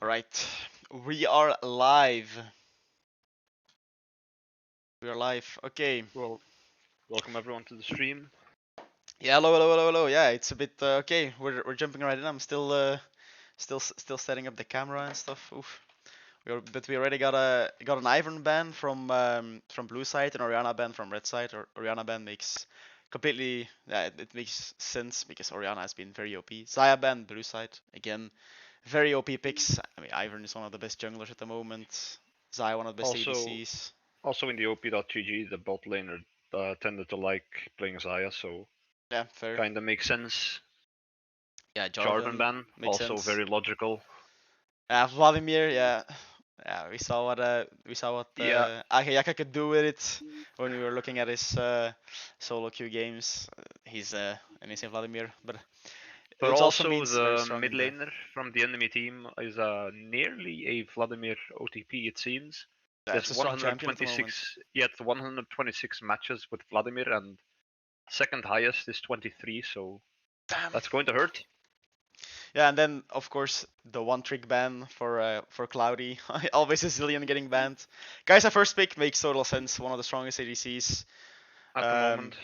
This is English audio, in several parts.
Alright, we are live. We are live. Okay. Well, welcome everyone to the stream. Yeah, hello. Yeah, it's a bit okay. We're jumping right in. I'm still setting up the camera and stuff. Oof. But we already got an Ivern ban from blue side and Oriana ban from red side. Or Oriana ban makes completely it makes sense because Oriana has been very OP. Xayah ban blue side again, very OP picks. I mean, Ivern is one of the best junglers at the moment. Xayah one of the best ADCs. Also in the OP.GG, the bot laner tended to like playing Xayah, so Yeah, fair. kinda makes sense. Yeah, Jarvan ban, makes also sense. very logical. Vladimir, yeah. We saw what Yakke could do with it when we were looking at his solo queue games. He's an insane Vladimir, but But it also also means very the strong mid in the. laner from the enemy team is nearly a Vladimir OTP, it seems. Yeah, it's a strong champion at the moment. He had 126 matches with Vladimir, and second highest is 23, so Damn. that's going to hurt. Yeah, and then of course the one trick ban for Cloudy. Always a Zillion getting banned. Guys, our first pick makes total sense. One of the strongest ADCs. At the moment.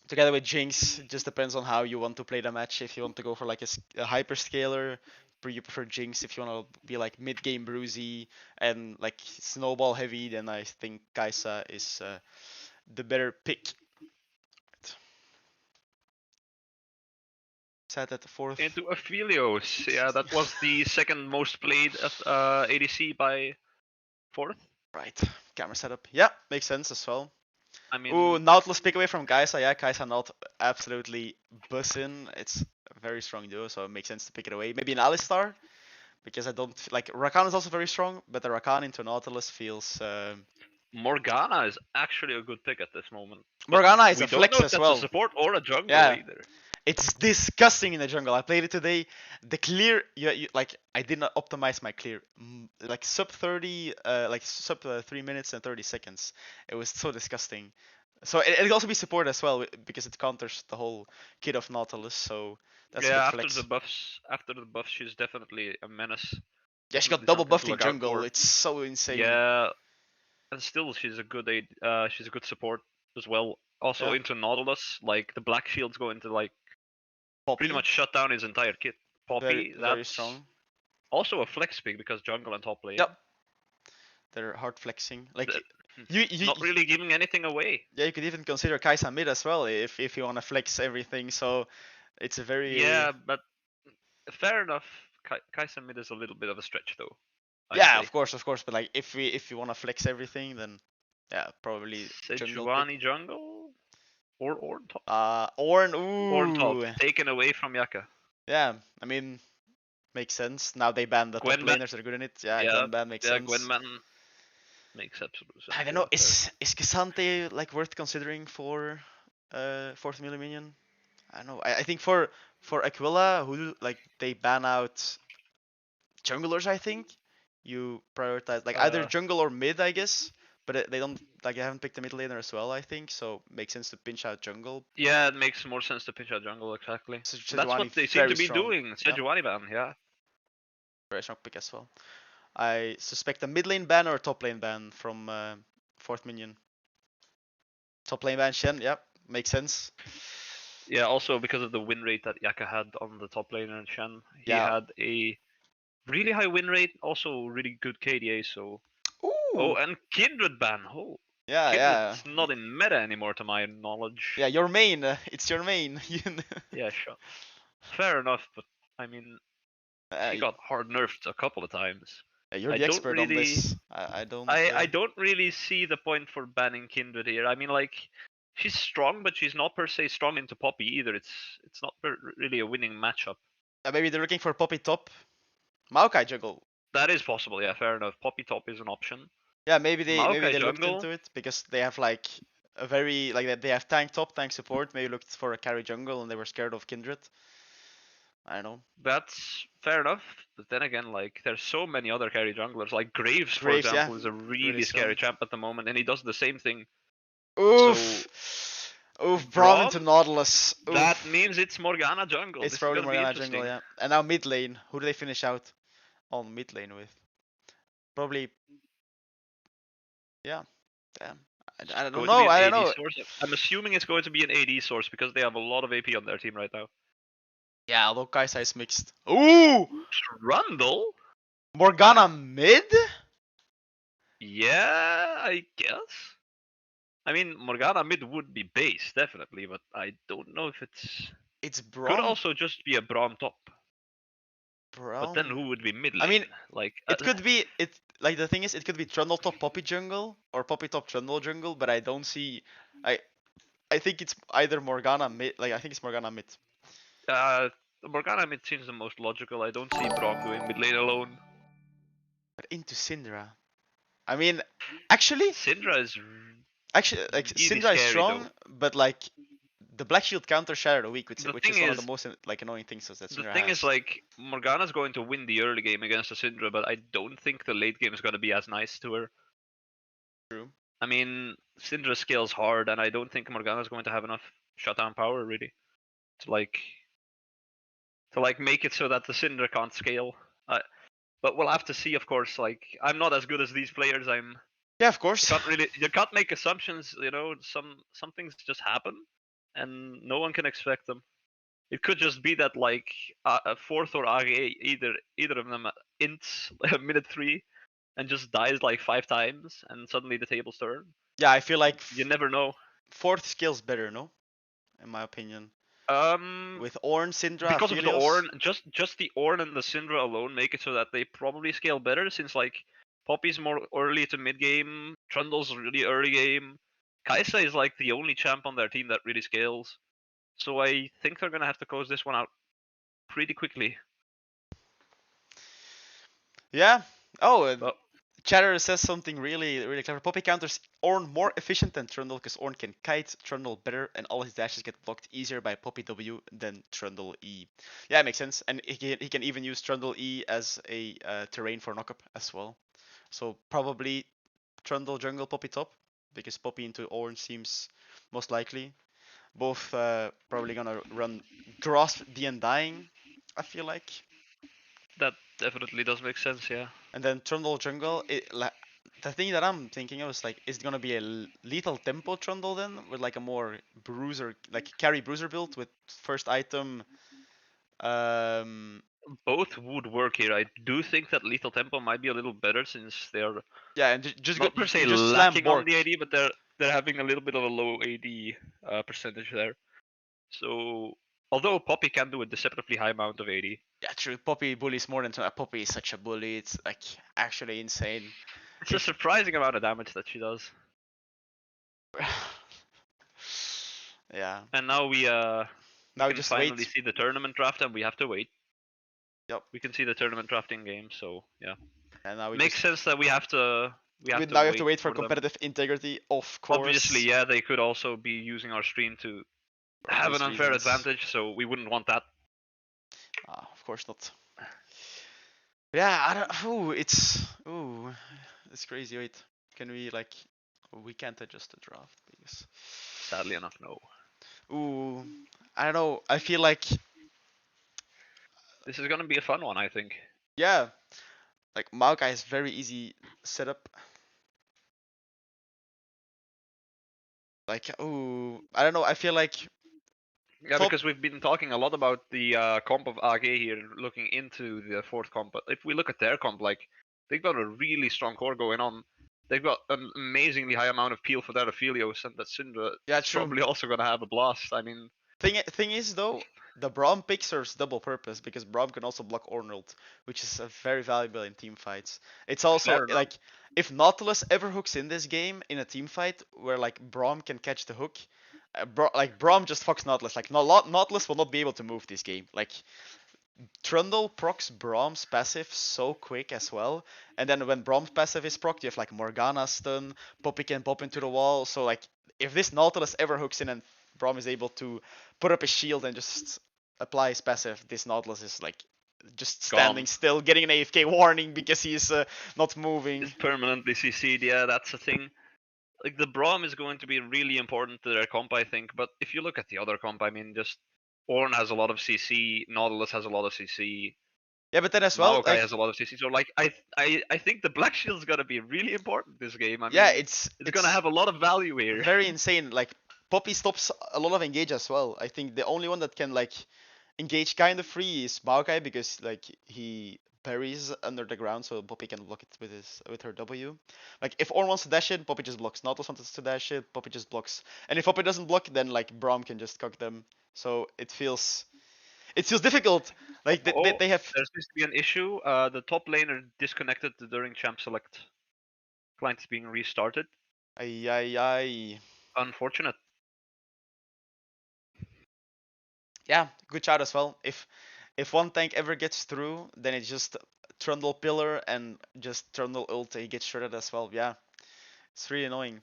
Together with Jinx, it just depends on how you want to play the match. If you want to go for like a hyperscaler, you prefer Jinx. If you want to be like mid game bruisey and like snowball heavy, then I think Kai'Sa is the better pick. Set at the fourth. Into Aphelios. Yeah, that was the second most played ADC by fourth. Right. Camera setup. Yeah, makes sense as well. I mean, Ooh, Nautilus pick away from Kai'Sa. Yeah, Kai'Sa not absolutely bussin'. It's a very strong duo, so it makes sense to pick it away. Maybe an Alistar, because I don't like Rakan is also very strong, but the Rakan into Nautilus feels. Morgana is actually a good pick at this moment. Morgana is we a don't flex know if as that's well. a support or a jungle either. It's disgusting in the jungle. I played it today. The clear, like I did not optimize my clear, like sub 30, like sub 3 minutes and 30 seconds. It was so disgusting. So it can also be support as well because it counters the whole kit of Nautilus. So that's a bit after flex. After the buffs, she's definitely a menace. Yeah, she got double buffed in jungle. It's so insane. Yeah, and still she's a good support as well. Also into Nautilus, like the black shields go into like Poppy. Pretty much shut down his entire kit. Poppy, very strong. Also a flex pick because jungle and top lane. Yep. They're hard flexing. Like you not really giving anything away. Yeah, you could even consider Kai'Sa mid as well if you want to flex everything. So it's a very but fair enough. Kai'Sa mid is a little bit of a stretch though. Of course. But like if you want to flex everything, then yeah, probably Sejuani jungle or Ornn top. Ornn, Ornn top taken away from Yakke. Yeah, I mean, makes sense. Now they banned the top laners that are good in it. Yeah, Gwen ban makes sense. Gwen ban makes absolute sense. I don't know. Is K'Sante like worth considering for fourth Minion? I don't know. I think for Aquila, who like they ban out junglers, I think you prioritize like either jungle or mid, I guess. But they don't like they haven't picked a mid laner as well, I think. So makes sense to pinch out jungle. Yeah, it makes more sense to pinch out jungle exactly. That's what they seem to be doing. Sejuani ban, yeah. Very strong pick as well. I suspect a mid lane ban or a top lane ban from fourth minion. Top lane ban Shen, yeah, makes sense. Yeah, also because of the win rate that Yakke had on the top laner and Shen, he had a really high win rate, also really good KDA. So, and Kindred ban. Oh, Kindred's not in meta anymore, to my knowledge. Yeah, your main. It's your main. Yeah, sure. Fair enough, but I mean, she got hard nerfed a couple of times. You're the expert on this. I don't. I don't really see the point for banning Kindred here. I mean, like, she's strong, but she's not per se strong into Poppy either. It's not really a winning matchup. Maybe they're looking for Poppy top. Maokai jungle. That is possible, yeah, fair enough. Poppy top is an option. Yeah, maybe they looked into it because they have like a very like they have tank top, tank support. Maybe looked for a carry jungle and they were scared of Kindred. I don't know. That's fair enough, but then again, like there's so many other carry junglers. Like Graves, for example, is a really scary champ at the moment, and he does the same thing. Oof. Oof, Braum into Nautilus. Oof. That means it's Morgana jungle. It's probably Morgana jungle, yeah. And now mid lane, who do they finish out? on mid lane with. Probably, yeah. Damn. I don't Going to be know. an I don't AD know. source. I'm assuming it's going to be an AD source because they have a lot of AP on their team right now. Yeah, although Kaisa is mixed. Ooh! Trundle? Morgana mid? Yeah, I guess. I mean, Morgana mid would be base, definitely, but I don't know if it's... It's Could Braum. also just be a Braum top. But then Braum. who would be mid I lane? mean, Like, it could be like the thing is, it could be Trundle top Poppy jungle or Poppy top Trundle jungle, but I don't see. I I think it's either Morgana mid. Like I think it's Morgana mid. Morgana mid seems the most logical. I don't see Braum going mid lane alone. But into Syndra. I mean, actually, Syndra is like really Syndra is scary though. strong, but like the Black Shield counter Shadow weak, The which thing is one of the is, most like annoying things that the Syndra thing is has. like Morgana's going to win the early game against the Syndra, but I don't think the late game is going to be as nice to her. True. I mean, Syndra scales hard, and I don't think Morgana's going to have enough shutdown power really to make it so that the Syndra can't scale. But we'll have to see, of course. Like, I'm not as good as these players. Yeah, of course. You can't make assumptions. You know, some things just happen, and no one can expect them. It could just be that like a fourth or AG, either of them ints minute 3 and just dies like 5 times, and suddenly the tables turn. Yeah, I feel like You never know. fourth skill's better, no? In my opinion. Um, With Ornn, Syndra, because of the Aphelios. Ornn, just the Ornn and the Syndra alone make it so that they probably scale better, since like Poppy's more early to mid game, Trundle's really early game. Kaisa is like the only champ on their team that really scales. So I think they're gonna have to close this one out pretty quickly. Yeah. Oh, But Chatter says something really clever. Poppy counters Ornn more efficient than Trundle because Ornn can kite Trundle better and all his dashes get blocked easier by Poppy W than Trundle E. Yeah, it makes sense. And he can even use Trundle E as a terrain for knockup as well. So probably Trundle jungle Poppy top because Poppy into Ornn seems most likely. Both probably gonna run Grasp the Undying, I feel like. that definitely does make sense, yeah. And then Trundle jungle, the thing that I'm thinking of is like, is it gonna be a lethal tempo Trundle then, with like a more bruiser, like carry bruiser build with first item? Both would work here. I do think that lethal tempo might be a little better, since they're Yeah, and just go, not per se you just slam lacking on Bork. the AD, but they're having a little bit of a low AD percentage there. So although Poppy can do a deceptively high amount of AD, Yeah, true. Poppy bullies more than Poppy is such a bully. It's like actually insane. it's a surprising amount of damage that she does. Yeah. And now we Now can just finally wait. see the tournament draft, and we have to wait. Yep. We can see the tournament drafting game, so yeah. And now we Makes just sense that we have to now you have to wait wait for for them. competitive integrity, of Obviously, course. yeah, they could also be using our stream to For have obvious an unfair reasons. advantage, so we wouldn't want that. Of course not. Yeah, I don't. It's crazy. Wait, can we like? We can't adjust the draft because. Sadly enough, no. Ooh, I don't know. I feel like This is gonna be a fun one, I think. yeah, like Maokai is very easy setup. Like I don't know. I feel like Yeah, top. because we've been talking a lot about the comp of AG here, looking into the fourth comp. But if we look at their comp, like they've got a really strong core going on. They've got an amazingly high amount of peel for that Aphelios, and that Syndra Yeah, is true. probably also gonna have a blast. I mean, Thing is though, the Braum pick serves double purpose because Braum can also block Ornult, which is very valuable in team fights. It's also fair enough. like if Nautilus ever hooks in this game in a team fight where like Braum can catch the hook, like Braum just fucks Nautilus. Like Nautilus will not be able to move this game. Like Trundle procs Braum's passive so quick as well, and then when Braum's passive is procced, you have like Morgana stun, Poppy can pop into the wall. So like if this Nautilus ever hooks in and Braum is able to put up his shield and just apply his passive, this Nautilus is like just standing Gone. still, getting an AFK warning because he's not moving. It's permanently CC'd. Yeah, that's the thing. Like the Braum is going to be really important to their comp, I think. But if you look at the other comp, I mean, just Ornn has a lot of CC, Nautilus has a lot of CC. Yeah, but then as well, Maokai has a lot of CC, so like I think the Black Shield's gonna be really important this game. I yeah, mean, it's gonna have a lot of value here. very insane. Like Poppy stops a lot of engage as well. I think the only one that can like engage kind of free is Maokai because like he buries under the ground, so Poppy can block it with her W. Like if Orn wants to dash it, Poppy just blocks. Nautilus wants to dash it, Poppy just blocks. And if Poppy doesn't block, then like Braum can just cock them. So it feels difficult. Like they have. There seems to be an issue. The top laner disconnected during champ select. Client is being restarted. Ay ay ay. Unfortunate. Yeah, good shot as well. If one tank ever gets through, then it's just Trundle pillar and just Trundle ult. He gets shredded as well. Yeah, it's really annoying.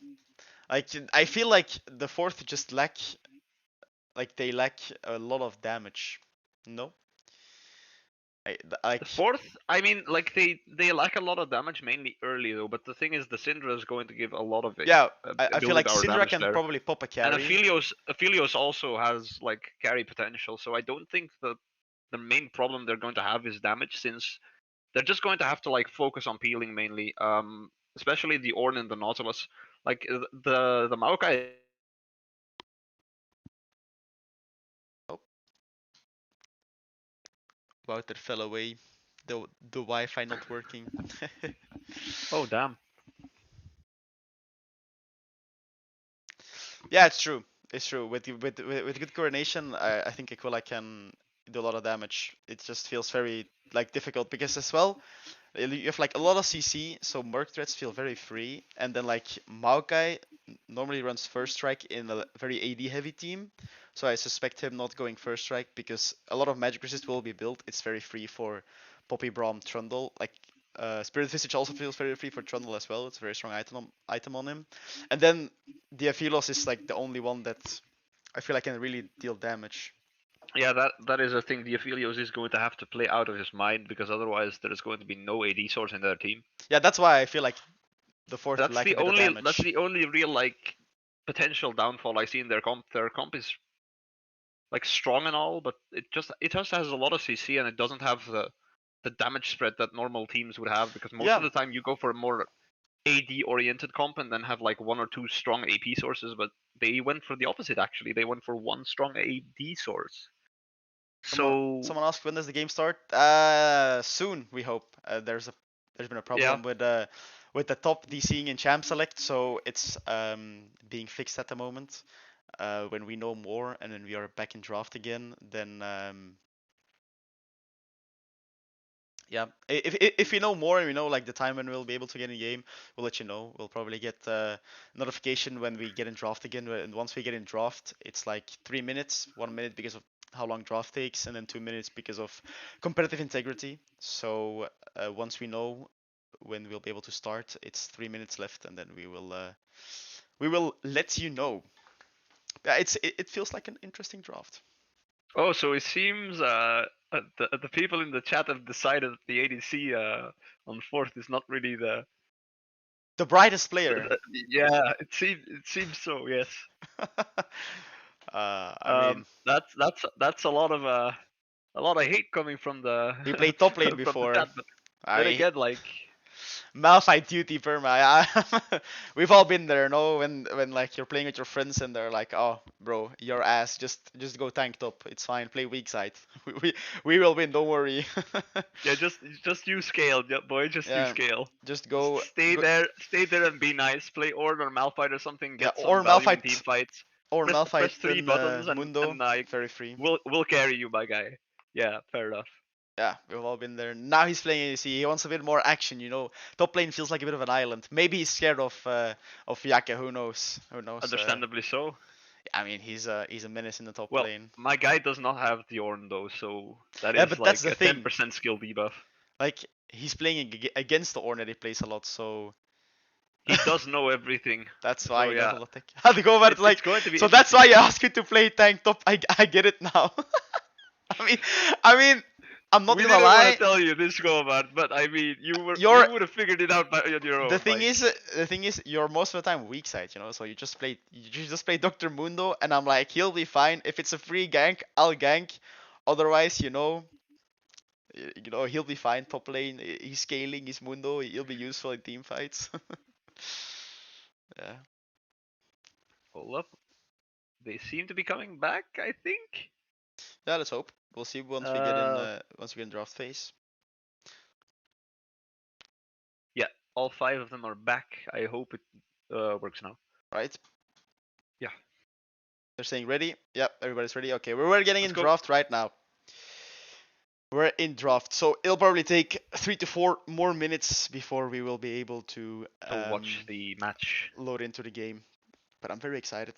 Like I feel like the fourth just they lack a lot of damage. No, The fourth, I mean, like they lack a lot of damage mainly early though. But the thing is, the Syndra is going to give a lot of it. Yeah, I feel like power Syndra damage can there. probably pop a carry. And Aphelios also has like carry potential. So I don't think the main problem they're going to have is damage, since they're just going to have to like focus on peeling mainly. Especially the Ornn and the Nautilus. Like the Maokai. Oh, Wouter fell away. The Wi-Fi not working. Oh damn. Yeah, it's true. It's true. With good coordination, I think Aquila can do a lot of damage. It just feels very like difficult because as well you have like a lot of CC, so Merc threats feel very free, and then like Maokai normally runs first strike in a very AD heavy team, so I suspect him not going first strike because a lot of magic resist will be built. It's very free for Poppy, Braum, Trundle. Like Spirit Visage also feels very free for Trundle as well. It's a very strong item on him, and then the Aphilos is like the only one that I feel like can really deal damage. Yeah, that is a thing. The Aphelios is going to have to play out of his mind, because otherwise there is going to be no AD source in their team. Yeah, that's why I feel like the fourth That's lack the a bit of only damage. that's the only real like potential downfall I see in their comp. Their comp is like strong and all, but it just has a lot of CC, and it doesn't have the damage spread that normal teams would have, because most of the time you go for a more AD oriented comp and then have like one or two strong AP sources, but they went for the opposite actually. They went for one strong AD source. Someone asked when does the game start? Soon we hope. There's been a problem with the top DCing in Champ Select, so it's being fixed at the moment. When we know more and when we are back in draft again, then yeah, if we know more and we know like the time when we'll be able to get in game, we'll let you know. We'll probably get notification when we get in draft again. And once we get in draft, it's like 3 minutes, 1 minute because of how long draft takes, and then 2 minutes because of competitive integrity. So once we know when we'll be able to start, it's 3 minutes left, and then we will let you know. Yeah, it feels like an interesting draft. Oh, so it seems the people in the chat have decided that the ADC on fourth is not really the brightest player. Yeah, it seems so. Yes. I mean, that's a lot of hate coming from the he played top lane from the before. chat, but then again, like Malphite duty perma. We've all been there, no? When like you're playing with your friends and they're like, "Oh, bro, your ass, just go tank top. It's fine. Play weak side. We will win. Don't worry." Yeah, just use scale, boy. Just use scale. Just go. Stay there and be nice. Play Ornn or Malphite or something. Get some or value in Malphite. team fights. Or Press Malphite three and buttons Mundo. and Very free. we'll carry you, my guy. Yeah, fair enough. Yeah, we've all been there. Now he's playing ADC. He wants a bit more action, you know. Top lane feels like a bit of an island. Maybe he's scared of Yakke. Who knows? Who knows? Understandably so. I mean, he's a menace in the top Well, lane. my guy does not have the Ornn though, so that is but like that's the a thing. 10% skill debuff. Like he's playing against the Ornn that he plays a lot, so he does know everything. That's why he knows a lot. How to go about it? Like, so that's why you ask me to play tank top. I get it now. I mean, I'm not gonna lie. I didn't want to tell you this, Cobalt, but I mean, you would have figured it out on your own. The thing is, you're most of the time weak side, you know. So you just play Dr. Mundo, and I'm like, he'll be fine. If it's a free gank, I'll gank. Otherwise, you know, You know, he'll be fine top lane. He's scaling his Mundo. He'll be useful in team fights. Yeah. Hold up. They seem to be coming back, I think. Yeah, let's hope. We'll see once we get in draft phase. Yeah, all 5 of them are back. I hope it works now. Right? Yeah. They're saying ready. Yep, everybody's ready. Okay, we're getting Let's in go. draft right now. We're in draft, so it'll probably take 3 to 4 more minutes before we will be able to watch the match. Load into the game. But I'm very excited.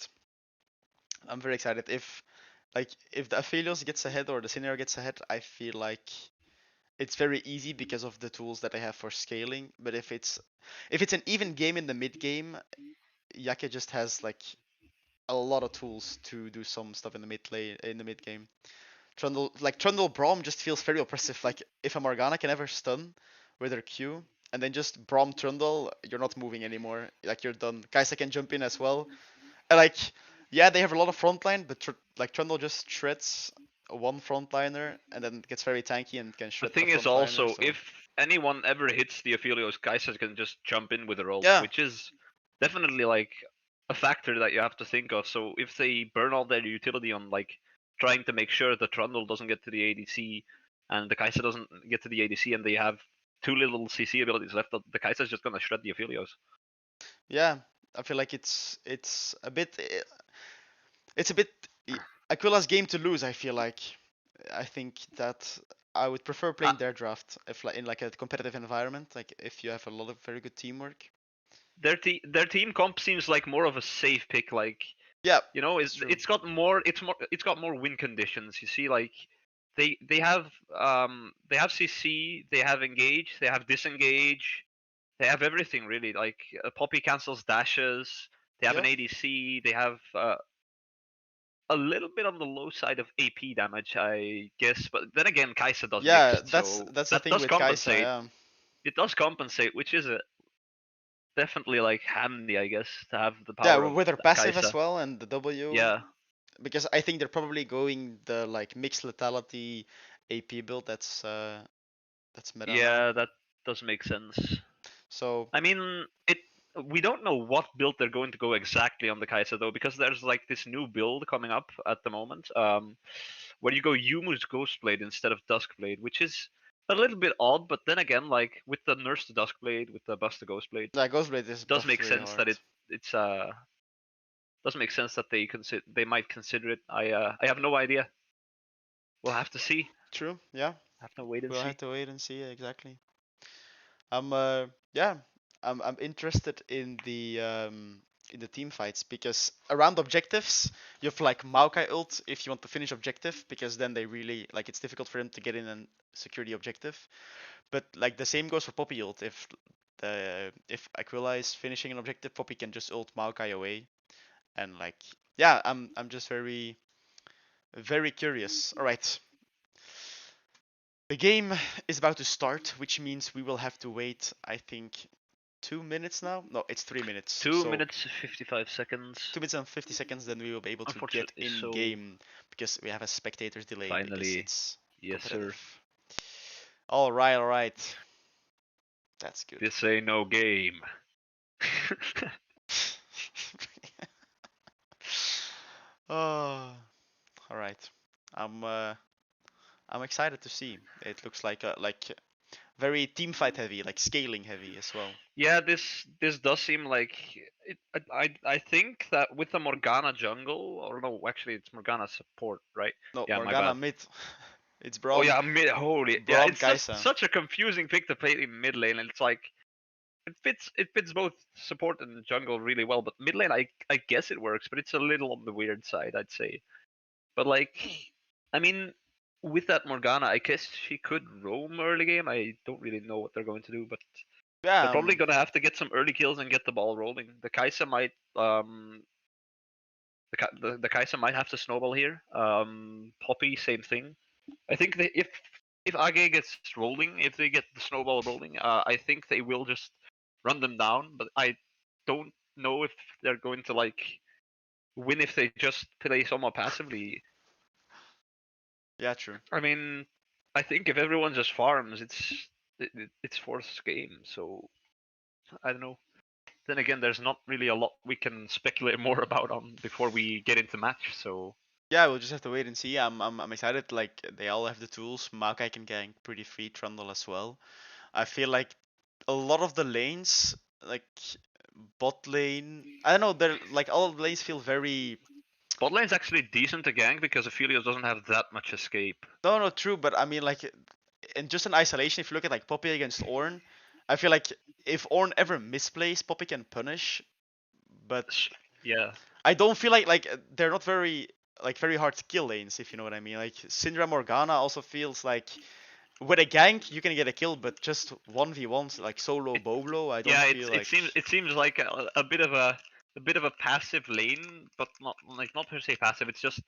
I'm very excited. If the Aphelios gets ahead or the Scenario gets ahead, I feel like it's very easy because of the tools that I have for scaling. But if it's an even game in the mid game, Yakke just has like a lot of tools to do some stuff in the mid game. Trundle Braum just feels very oppressive. Like if a Morgana can ever stun with her Q and then just Braum Trundle, you're not moving anymore. Like you're done. Kaisa can jump in as well. And like yeah, they have a lot of frontline, but Trundle just shreds one frontliner and then gets very tanky and can shred the thing is frontliner. also, So if anyone ever hits the Aphelios, Kaisa can just jump in with her ult, yeah, which is definitely like a factor that you have to think of. So if they burn all their utility on like trying to make sure the Trundle doesn't get to the ADC and the Kaisa doesn't get to the ADC and they have too little CC abilities left, the Kaisa is just gonna shred the Aphelios. yeah, I feel like it's a bit Aquila's game to lose. I feel like I think that I would prefer playing their draft if in like a competitive environment, like if you have a lot of very good teamwork. Their team comp seems like more of a safe pick. Like Yeah, you know, true. it's got more win conditions. You see, like they have CC, they have engage, they have disengage, they have everything really. Like Poppy cancels dashes. They have an ADC. They have a little bit on the low side of AP damage, I guess. But then again, Kaisa does mixed, so that's the that thing does with Kaisa. compensate. Yeah. It does compensate, which is definitely like handy, I guess, to have the Yeah, power of with her passive Kaisa. as well and the W. Yeah. Because I think they're probably going the like mixed lethality AP build that's meta now. Yeah, that does make sense. So I mean, we don't know what build they're going to go exactly on the Kaisa though, because there's like this new build coming up at the moment, where you go Yumu's Ghostblade instead of Duskblade, which is a little bit odd, but then again, like with the Nurse to Duskblade, with the Bust to Ghostblade, yeah, Ghostblade is does buffed make really sense hard. that it's does make sense that they might consider it. I have no idea. We'll have to see. True. Yeah. Have to wait and We'll see. have to wait and see exactly. Yeah, I'm interested in the team fights because around objectives you have like Maokai ult if you want to finish objective because then they really like it's difficult for them to get in and secure the objective. But like the same goes for Poppy ult if Aquila is finishing an objective, Poppy can just ult Maokai away and like yeah, I'm just very very curious. All right. The game is about to start, which means we will have to wait, I think, 2 minutes now? No, it's 3 minutes. 2 minutes 55 seconds. 2 minutes and 50 seconds, then we will be able to get in so game because we have a spectator's delay because finally, it's yes, sir. competitive. All right. That's good. This ain't no game. Oh, all right. I'm excited to see. It looks like very team fight heavy, like scaling heavy as well. Yeah, this does seem like it. I think that with the Morgana jungle, or no, actually it's Morgana support, right? No, Yeah, Morgana my bad. mid. It's Oh Braum. yeah, mid. Holy, yeah, Braum it's just Kaisa. such a confusing pick to play in mid lane, and it's like it fits both support and jungle really well. But mid lane, I guess it works, but it's a little on the weird side, I'd say. But like, I mean, with that Morgana, I guess she could roam early game. I don't really know what they're going to do, but they're probably gonna have to get some early kills and get the ball rolling. The Kaisa might the Kaisa might have to snowball here. Poppy, same thing. I think if Age gets rolling, if they get the snowball rolling, I think they will just run them down. But I don't know if they're going to like win if they just play somewhat passively. Yeah, true. I mean, I think if everyone just farms, it's Forth's game. So I don't know. Then again, there's not really a lot we can speculate more about on before we get into match. So yeah, we'll just have to wait and see. I'm excited. Like they all have the tools. Maokai can gank pretty free, Trundle as well. I feel like a lot of the lanes, like bot lane, I don't know. They're like all of the lanes feel very. bot lane's actually decent to gank because Aphelios doesn't have that much escape. No, true. But I mean, like, in just in isolation, if you look at like Poppy against Ornn, I feel like if Ornn ever misplays, Poppy can punish. But yeah, I don't feel like they're not very very hard kill lanes, if you know what I mean. Like Syndra Morgana also feels like with a gank you can get a kill, but just 1v1s like solo Boblo, I don't feel like. it seems like a bit of a passive lane, but not per se passive. It's just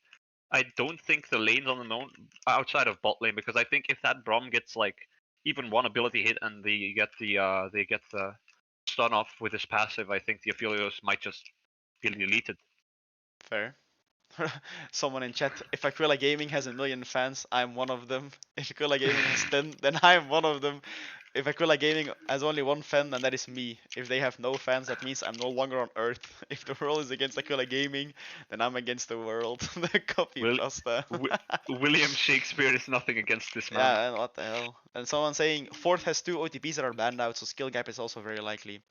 I don't think the lanes on the known outside of bot lane, because I think if that Braum gets like even one ability hit and they get the stun off with his passive, I think the Aphelios might just be deleted. Fair. Someone in chat, if Aquila Gaming has 1 million fans, I'm one of them. If Aquila Gaming has 10, then I'm one of them. If Aquila Gaming has only one fan, then that is me. If they have no fans, that means I'm no longer on Earth. If the world is against Aquila Gaming, then I'm against the world. The copy pasta. William Shakespeare is nothing against this man. Yeah, and what the hell? And someone saying Fourth has 2 OTPs that are banned out, so skill gap is also very likely.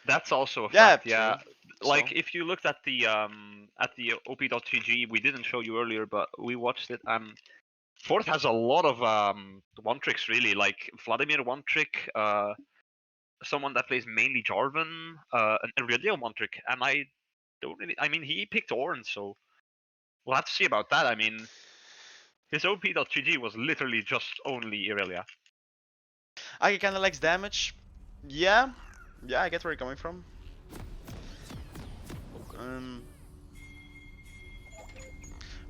That's also a fact, yeah. True. Like so, if you looked at the op.gg, we didn't show you earlier, but we watched it. Fourth has a lot of one tricks really, like Vladimir one trick, someone that plays mainly Jarvan, an Irelia one trick, and I mean he picked Ornn, so we'll have to see about that. I mean, his op.gg was literally just only Irelia. I kind of likes damage. Yeah, I get where you're coming from.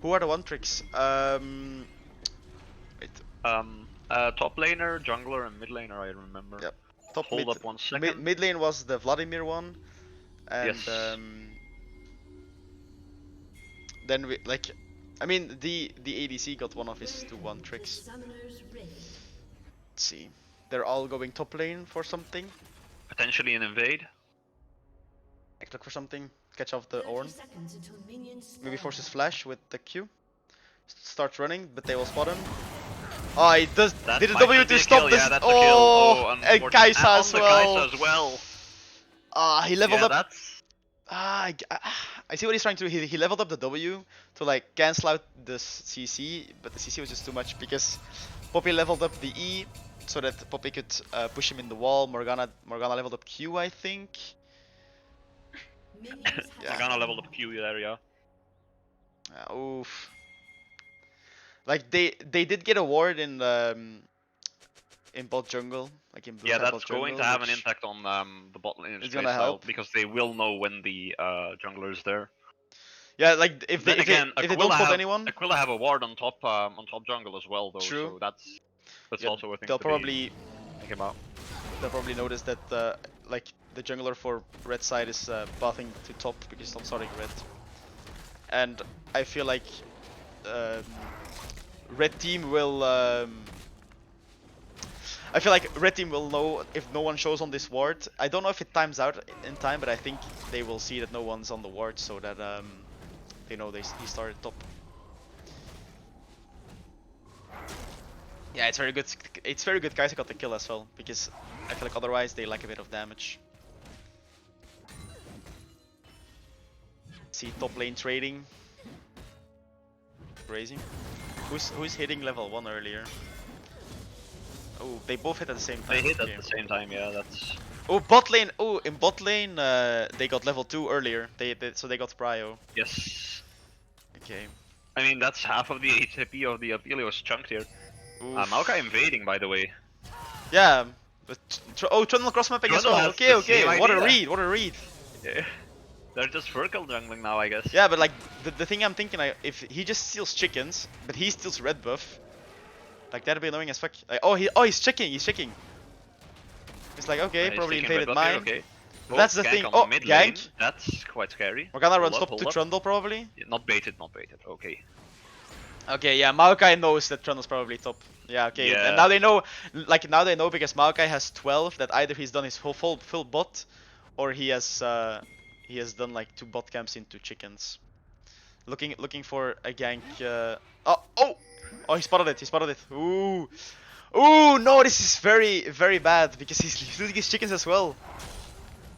Who are the one tricks? Wait. Top laner, jungler, and mid laner. I remember. Yep. Top Hold up 1 second. Mid lane was the Vladimir one, and yes. Then we I mean the ADC got one of his 2 one tricks. Let's see. They're all going top lane for something. Potentially an invade. Look for something. Catch off the Ornn. Maybe forces flash with the Q. Starts running, but they will spot him. Oh, he did a W to stop this. Yeah, oh, and Kai'Sa as well. Kai'Sa as well. He leveled up. That's... I see what he's trying to do. He leveled up the W to like cancel out the CC, but the CC was just too much because Poppy leveled up the E so that Poppy could push him in the wall. Morgana leveled up Q, I think. Yeah. Morgana leveled up Q there, yeah. Oof. Like they did get a ward in bot jungle, like in blue. Yeah, that's going to have an impact on the bot lane help because they will know when the jungler is there. Yeah, like if they don't spot anyone. Aquila have a ward on top jungle as well, though. True. So that's also a thing. They'll probably think about. They'll probably notice that like the jungler for red side is pathing to top because he's not starting red, and I feel like red team will. I feel like red team will know if no one shows on this ward. I don't know if it times out in time, but I think they will see that no one's on the ward, so that they know he started top. Yeah, it's very good. It's very good Kai'Sa got the kill as well, because I feel like otherwise they lack a bit of damage. See top lane trading. Crazy. Who's hitting level 1 earlier? Oh, they both hit at the same time. They hit at the same time, yeah. That's. Oh, bot lane. Oh, in bot lane, they got level 2 earlier. So they got Pyro. Yes. Okay. I mean, that's half of the HP of the Aphelios chunked here. Maokai invading, by the way. Yeah. But Trundle cross mapping as well. Okay. What a read. What a read. Yeah. They're just Furkel jungling now, I guess. Yeah, but like the thing I'm thinking, if he just steals chickens, but he steals red buff, like that'd be annoying as fuck. Like, he's checking. It's like, okay, probably invaded mine. Okay. That's the thing. Oh, gank. That's quite scary. Morgana runs top to Trundle probably. Yeah, not baited. Okay. Okay, yeah, Maokai knows that Trundle's probably top. Yeah, okay. Yeah. And now they know, like now they know because Maokai has 12 that either he's done his full bot, or he has done like 2 bot camps into chickens. Looking for a gank. Oh, he spotted it. He spotted it. Ooh. Ooh, no, this is very bad because he's losing his chickens as well.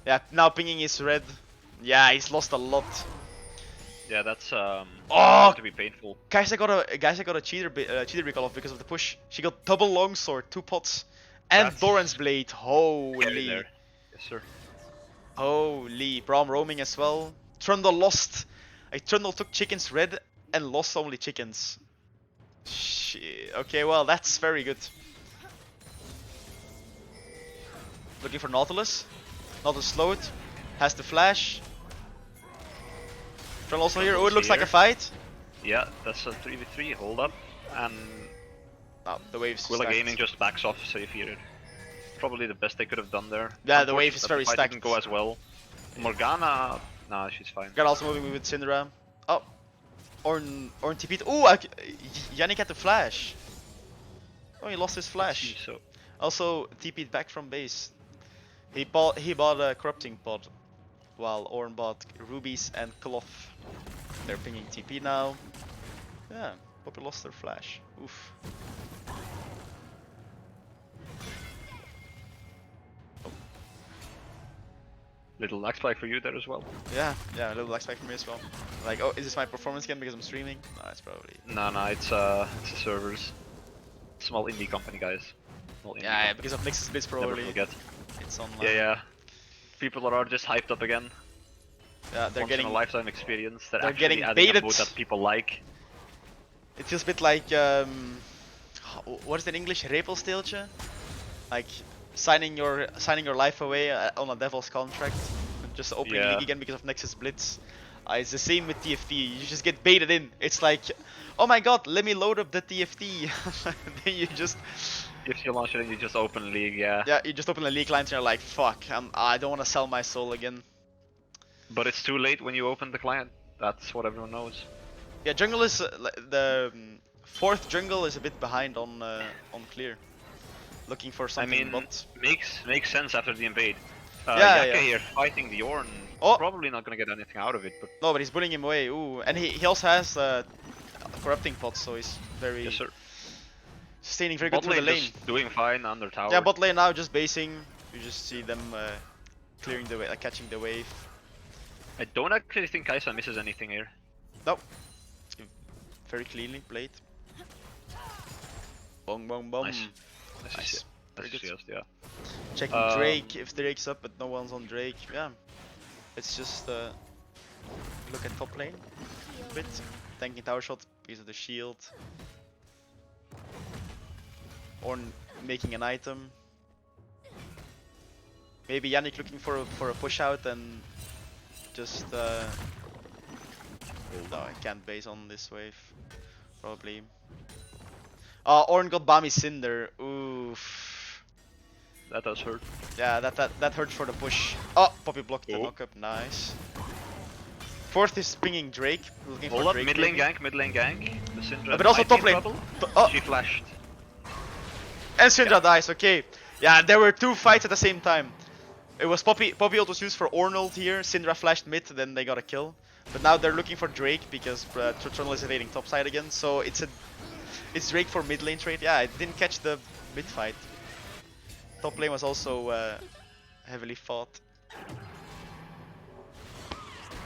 Yeah, now pinging is red. Yeah, he's lost a lot. Yeah, that's going to be painful. Guys, I got a cheater recall off because of the push. She got double longsword, 2 pots, and That's Doran's blade. Holy. Yes, sir. Holy. Braum roaming as well. Trundle lost. Trundle took chickens red and lost only chickens. Shit. Okay, well, that's very good. Looking for Nautilus. Nautilus slowed. Has the flash. Trundle also here. Oh, it looks like a fight. Yeah, that's a 3v3. Hold up. And oh, the wave's Aquila stacked. Gaming just backs off safe here. Probably the best they could have done there. Yeah, the wave is very stacked. Didn't go as well. Morgana, nah, she's fine. Got also moving with Syndra. Oh, Orn TP'd. Ooh, Yannick had the flash. Oh, he lost his flash. So. Also TP'd back from base. He bought a corrupting pod, while Orn bought rubies and cloth. They're pinging TP now. Yeah, Poppy lost their flash. Oof. Little lag spike for you there as well. Yeah, a little lag spike for me as well. Like, oh, is this my performance again because I'm streaming? No, it's probably. No, it's the servers. Small indie company, guys. Yeah, because of Nexus Blitz probably. Never forget. It's online. Yeah. People are just hyped up again. Yeah, they're Once getting in a lifetime experience. They're getting actually adding baited. a mode that people like. It feels a bit like what is that in English? Repelstiltje? Like signing your life away on a devil's contract, just opening league again because of Nexus Blitz. It's the same with TFT. You just get baited in. It's like, oh my god, let me load up the TFT. Then you just. If you launch it and you just open league, yeah. Yeah, you just open the league client and you're like, fuck, I don't want to sell my soul again. But it's too late when you open the client. That's what everyone knows. Yeah, jungle is the 4th jungle is a bit behind on clear. Looking for something. I mean, makes sense after the invade. Yeah. here fighting the Orn. Oh. Probably not gonna get anything out of it, but no, but he's bullying him away. Ooh, and he also has corrupting pots, so he's very sustaining very good through the lane. Just doing fine under tower. Yeah, bot lane now just basing. You just see them clearing the way, catching the wave. I don't actually think Kai'Sa misses anything here. Nope. Very cleanly played. Bong bong bong. Nice. Very good. Yeah. Checking Drake, if Drake's up but no one's on Drake. Yeah. Let's just look at top lane a bit. Tanking tower shot because of the shield. Orn making an item. Maybe Yannick looking for a push out and just no, I can't base on this wave. Probably. Orn got Bami Cinder. Oof. That does hurt. Yeah, that hurts for the push. Oh, Poppy blocked the knockup. Nice. 4th is pinging Drake. Looking Hold for up, Drake. mid lane gank. The Syndra but also top lane. She flashed. And Syndra dies. Okay. Yeah, there were 2 fights at the same time. It was Poppy ult was used for Orn ult here. Syndra flashed mid, then they got a kill. But now they're looking for Drake because Trundle is evading topside again. So it's Drake for mid lane trade. Yeah, it didn't catch the mid fight. Top lane was also heavily fought.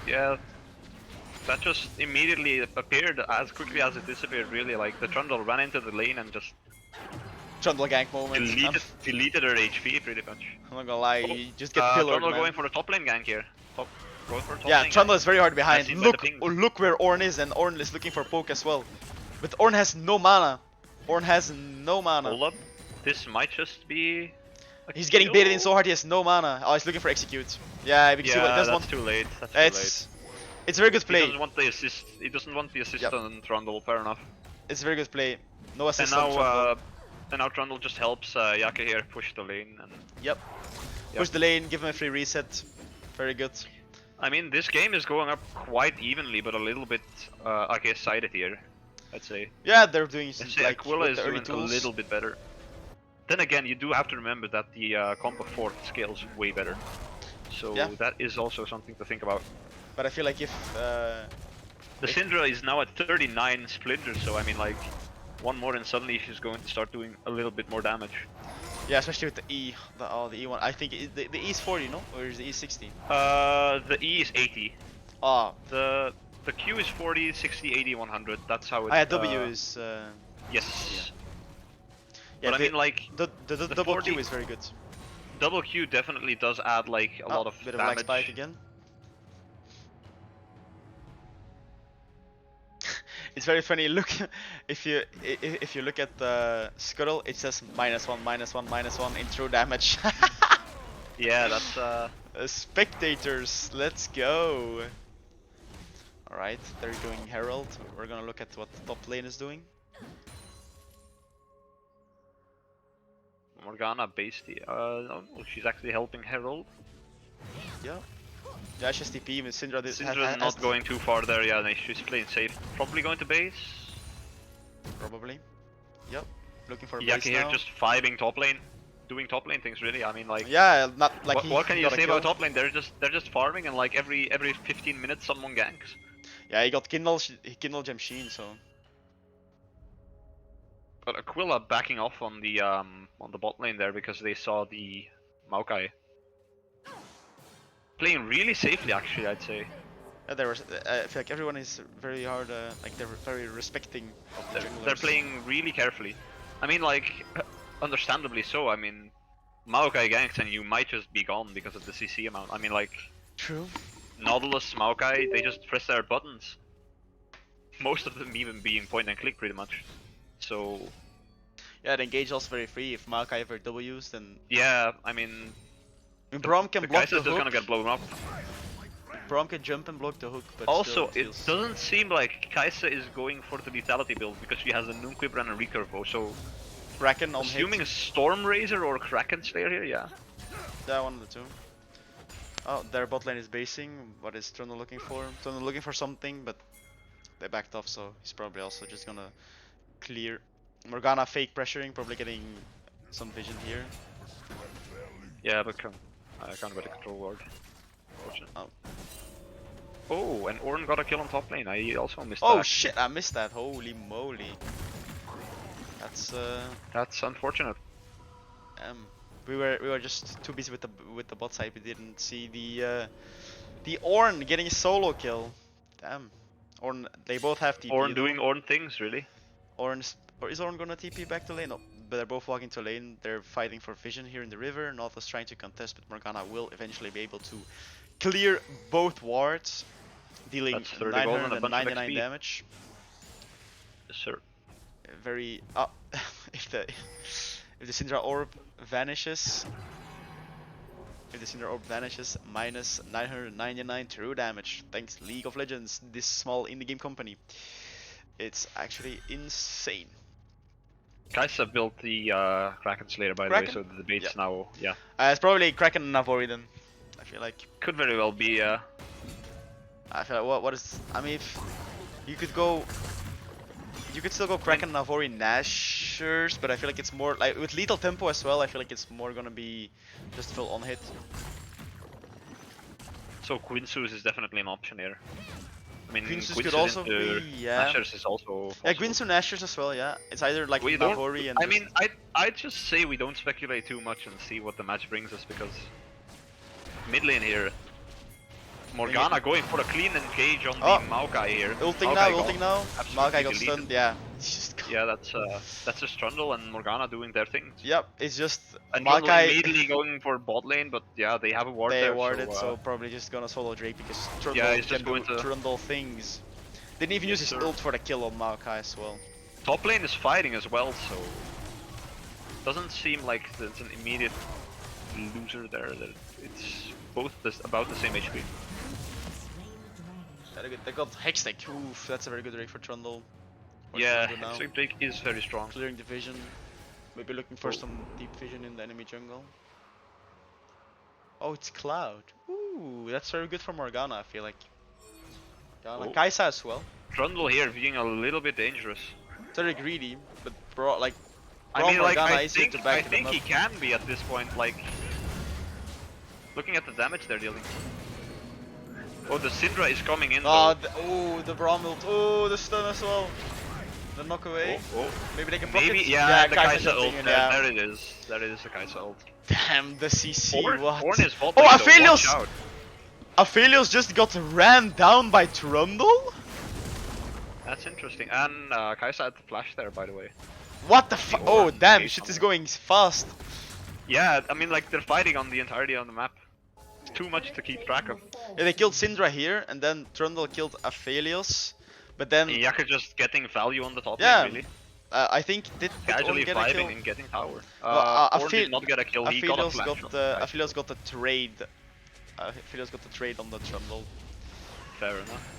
Yeah, that just immediately appeared as quickly as it disappeared. Really, like the Trundle ran into the lane and just Trundle gank moment. Deleted her HP pretty much. I'm not gonna lie, you just get pillared, Trundle man. going for the top lane gank here. Going for top yeah, lane Trundle gank. is very hard behind. Look where Orn is, and Orn is looking for poke as well. But Orn has no mana. Orn has no mana. Hold up, this might just be. He's getting baited in so hard. He has no mana. Oh, he's looking for execute. Yeah, because that's too late. That's too late. It's a very good play. He doesn't want the assist. He doesn't want the assist on Trundle. Fair enough. It's a very good play. No assist and on Trundle. And now Trundle just helps Yakke here push the lane. And push the lane, give him a free reset. Very good. I mean, this game is going up quite evenly, but a little bit Yakke sided here. I'd say. Yeah, they're doing Like, like Aquila is the early doing tools. a little bit better. Then again, you do have to remember that the comp of 4th scales way better. So yeah. that is also something to think about. But I feel like if the Syndra is now at 39 splinters, so I mean like one more and suddenly she's going to start doing a little bit more damage. Yeah, especially with the E, the E1. I think the E is 40, no? Or is the E 60? The E is 80. Ah. The Q is 40, 60, 80, 100. That's how it. Yeah, W is. Yes. Yeah, but I mean like the double 40, Q is very good. Double Q definitely does add like a lot of bit damage. of lag spike again. It's very funny. Look, if you look at the Scuttle, it says -1, -1, -1 in true damage. Yeah, that's spectators, let's go. Alright, they're doing Herald. We're gonna look at what the top lane is doing. Morgana Basty. No, she's actually helping Herald. Yeah. Yeah, she's TP with Syndra. Syndra's not going too far there, yeah, she's playing safe. Probably going to base. Probably. Yep. Looking for a Yakke base here now. just 5ing top lane. Doing top lane things really, I mean like... Yeah, not like what can you say about top lane? They're just farming and like every 15 minutes someone ganks. Yeah, he got Kindle Gem Sheen, so... But Aquila backing off on the bot lane there because they saw the Maokai. Playing really safely actually, I'd say. Yeah, I feel like everyone is very hard, like they're very respecting of the junglers. They're playing really carefully. I mean like, understandably so, I mean, Maokai ganks and you might just be gone because of the CC amount. I mean like... True. Nautilus, Maokai, they just press their buttons. Most of them even being point and click pretty much. So... Yeah, the engage also very free. If Maokai ever W's, then... Yeah, I mean... Braum can block the hook. just gonna get blown up. Braum can jump and block the hook, but also, still, it doesn't seem like Kai'Sa is going for the lethality build because she has a Noonquiver and a Recurvo, so... Kraken on assuming hit. a Stormrazor or Kraken Slayer here, yeah. Yeah, one of the two. Oh, their bot lane is basing. What is Trundle looking for? Trundle looking for something, but they backed off, so he's probably also just gonna clear. Morgana fake pressuring, probably getting some vision here. Yeah, but I can't get a control ward. Oh. Oh, and Ornn got a kill on top lane. I also missed that. Oh shit, I missed that. Holy moly. That's unfortunate. We were just too busy with the bot side. We didn't see the Ornn getting a solo kill. Damn. Ornn, they both have TP. Ornn doing Ornn things, really. Is Ornn gonna TP back to lane? No, but they're both walking to lane. They're fighting for vision here in the river. Nautilus trying to contest, but Morgana will eventually be able to clear both wards, dealing 999 damage. Yes, sir. Very if the Syndra orb vanishes, minus 999 true damage. Thanks League of Legends, this small indie game company. It's actually insane. Kai'Sa built the Kraken Slayer by the way, so the debate's now, yeah. It's probably Kraken and Navori then. I feel like. Could very well be, I feel like what is? I mean, if you could go. You could still go Kraken, Navori, Nashers, but I feel like it's more like with lethal tempo as well. I feel like it's more gonna be just full on hit. So Quinsus is definitely an option here. I mean, Quinsus could also be, yeah. Nashers is also possible. Yeah, Quinsus, Nashers as well. Yeah, it's either like Navori and. I mean, I'd just say we don't speculate too much and see what the match brings us because mid lane here. Morgana going for a clean engage on the Maokai here. Ulting now. Maokai got stunned, yeah. Yeah, that's just Trundle and Morgana doing their thing. Yep, it's just and Maokai immediately going for bot lane, but yeah, they have a ward there. They warded, so probably just gonna solo Drake because Trundle can do Trundle things. Didn't even use his ult for the kill on Maokai as well. Top lane is fighting as well, so doesn't seem like there's an immediate loser there. It's both about the same HP. They got Hextech. Oof, that's a very good Drake for Trundle. Yeah, Hextech Drake is very strong. Clearing the vision. Maybe looking for some deep vision in the enemy jungle. Oh, it's Cloud. Ooh, that's very good for Morgana, I feel like. Morgana. Kai'Sa as well. Trundle here being a little bit dangerous. Very greedy, but bro, like. I mean, like, Morgana I think him he can be at this point, like, looking at the damage they're dealing. Oh, the Syndra is coming in. The Braum ult. Oh, the stun as well. The knock away. Maybe they can block it. Yeah, the Kai'Sa ult. There it is. There it is, the Kai'Sa ult. Damn, the CC. What? Ornn is bot oh, lane, Aphelios! Aphelios just got ran down by Trundle? That's interesting. And Kai'Sa had the flash there, by the way. What the fuck? Oh, damn, shit is going fast. Yeah, I mean, like, they're fighting on the entirety of the map. It's too much to keep track of. Yeah, they killed Syndra here, and then Trundle killed Aphelios. But then... And Yakke just getting value on the top lane, really. I think did casually get a kill? vibing and getting power. Ornn did not get a kill, he got a flash. Aphelios got the trade. Aphelios got the trade on the Trundle. Fair enough.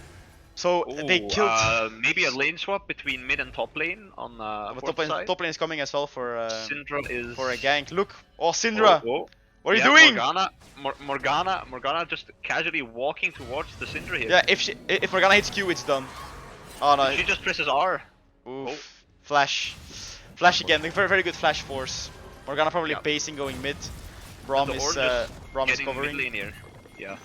So they killed... maybe a lane swap between mid and top lane on top lane is coming as well for Syndra is... for a gank. Look! Oh, Syndra! What are you doing? Morgana just casually walking towards the Syndra here. Yeah, if Morgana hits Q, it's done. Oh no. She just presses R. Oof. Flash. Flash again. Very, very good flash force. Morgana probably basing going mid. Braum is covering. Mid lane here. Yeah.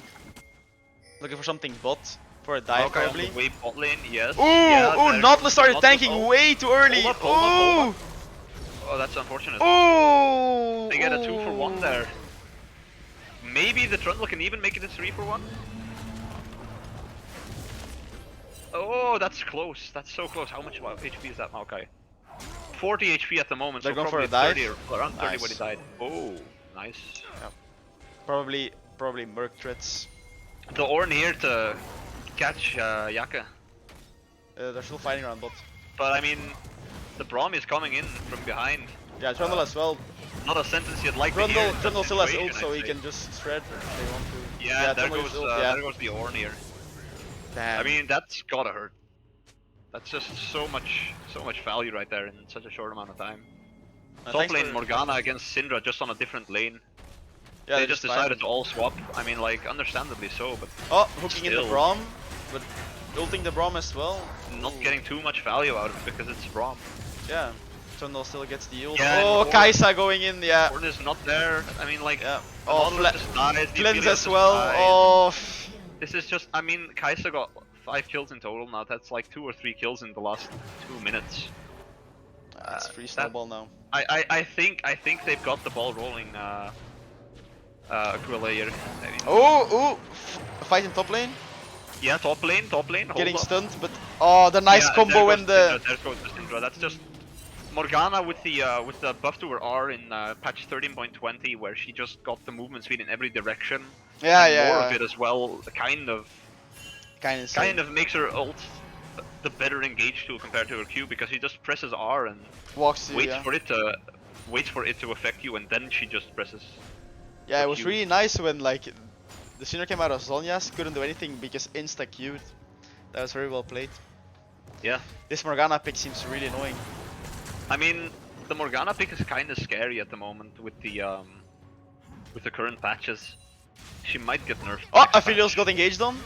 Looking for something bot. For a dive probably. Way bot lane, yes. Ooh, ooh, Nautilus started tanking way too early. Hold up. Oh, that's unfortunate. Ooh. They get a 2-for-1 there. Maybe the Trundle can even make it a 3-for-1. Oh, that's close. That's so close. How much HP is that Maokai? 40 HP at the moment. They're so going for a 30 dive. or around 30 when he died. Oh, nice. Yeah. Probably Merc threats. The Ornn here to catch Yakke. They're still fighting around bot. But I mean, the Braum is coming in from behind. Yeah, Trundle as well. Not a sentence you'd like to hear. Trundle still has ult, so he can just shred if they want to. Yeah, there goes the Ornn here. Damn. I mean, that's gotta hurt. That's just so much value right there in such a short amount of time. Top lane Morgana against Syndra just on a different lane. Yeah, they just decided to all swap. I mean, like, understandably so, but hooking in the Braum, but ulting the Braum as well. Not getting too much value out of it because it's Braum. Yeah, Trundle still gets the ult. Yeah, oh, Kai'Sa going in, yeah. Ornn is not there. I mean, like, Cleanse as well. Oh. This is just, I mean, Kai'Sa got 5 kills in total now. That's like 2 or 3 kills in the last 2 minutes. It's free snowball now. I think they've got the ball rolling. Aquila here. Oh, fight in top lane. Yeah, top lane. Getting stunned, but the nice combo when there goes the Syndra. That's just Morgana with the buff to her R in patch 13.20, where she just got the movement speed in every direction. More of it as well. Kind of makes her ult the better engaged tool compared to her Q, because she just presses R and waits for it to affect you, and then she just presses. Yeah, it was really nice when like the Syndra came out of Zhonya's, couldn't do anything because insta Q'd. That was very well played. Yeah. This Morgana pick seems really annoying. I mean, the Morgana pick is kind of scary at the moment with the current patches. She might get nerfed. Oh, Aphelios got engaged on.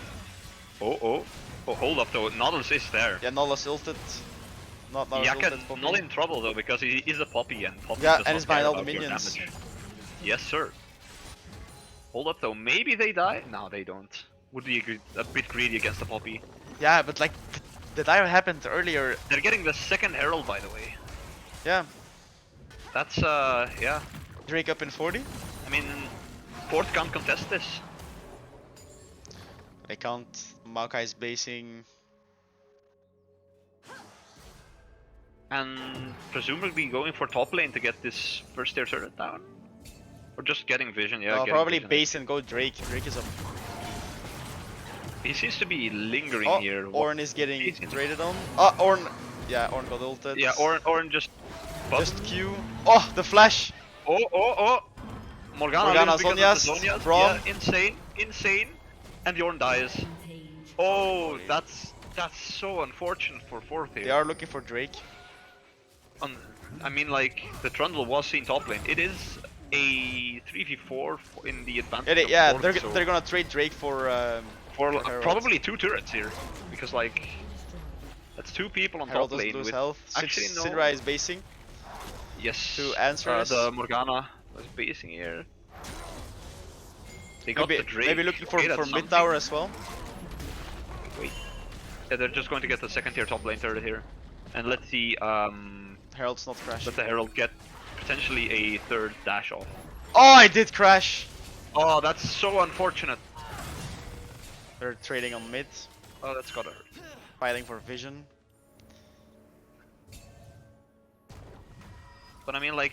Oh, hold up though. Nautilus is there. Yeah, Nautilus ulted. Yakke not in trouble though, because he is a Poppy, and Poppy does and he's behind all the minions. Yes, sir. Hold up though, maybe they die? No, they don't. Would be a bit greedy against the Poppy. Yeah, but like, the dive happened earlier. They're getting the second Herald, by the way. Yeah. That's, yeah. Drake up in 40? I mean, Fort can't contest this. They can't. Maokai is basing. And presumably going for top lane to get this first tier turret down. Or just getting vision, yeah. No, probably base and go Drake. Drake is up. He seems to be lingering here. Ornn is getting traded on. Ornn. Yeah, Ornn got ulted. Yeah, Ornn just... Just Q. Oh, the flash! Oh! Morgana Zhonya's. Yeah, insane. And the Ornn dies. Oh, that's so unfortunate for 4th here. They are looking for Drake. I mean, like, the Trundle was seen top lane. It is a 3v4 in the advantage. Yeah, they're gonna trade Drake for For probably 2 turrets here, because like that's 2 people on Herald top lane doesn't lose with health. actually no. Syndra is basing. Yes. To answer the Morgana was basing here. They got maybe, the Drake. maybe looking for that's mid tower as well. Wait. Yeah, they're just going to get the 2nd tier top lane turret here, and let's see. Herald's not crashing. Let the Herald get potentially a 3rd dash off. Oh, I did crash. Oh, that's so unfortunate. They're trading on mid. Oh, that's gotta hurt. Fighting for vision. But I mean, like,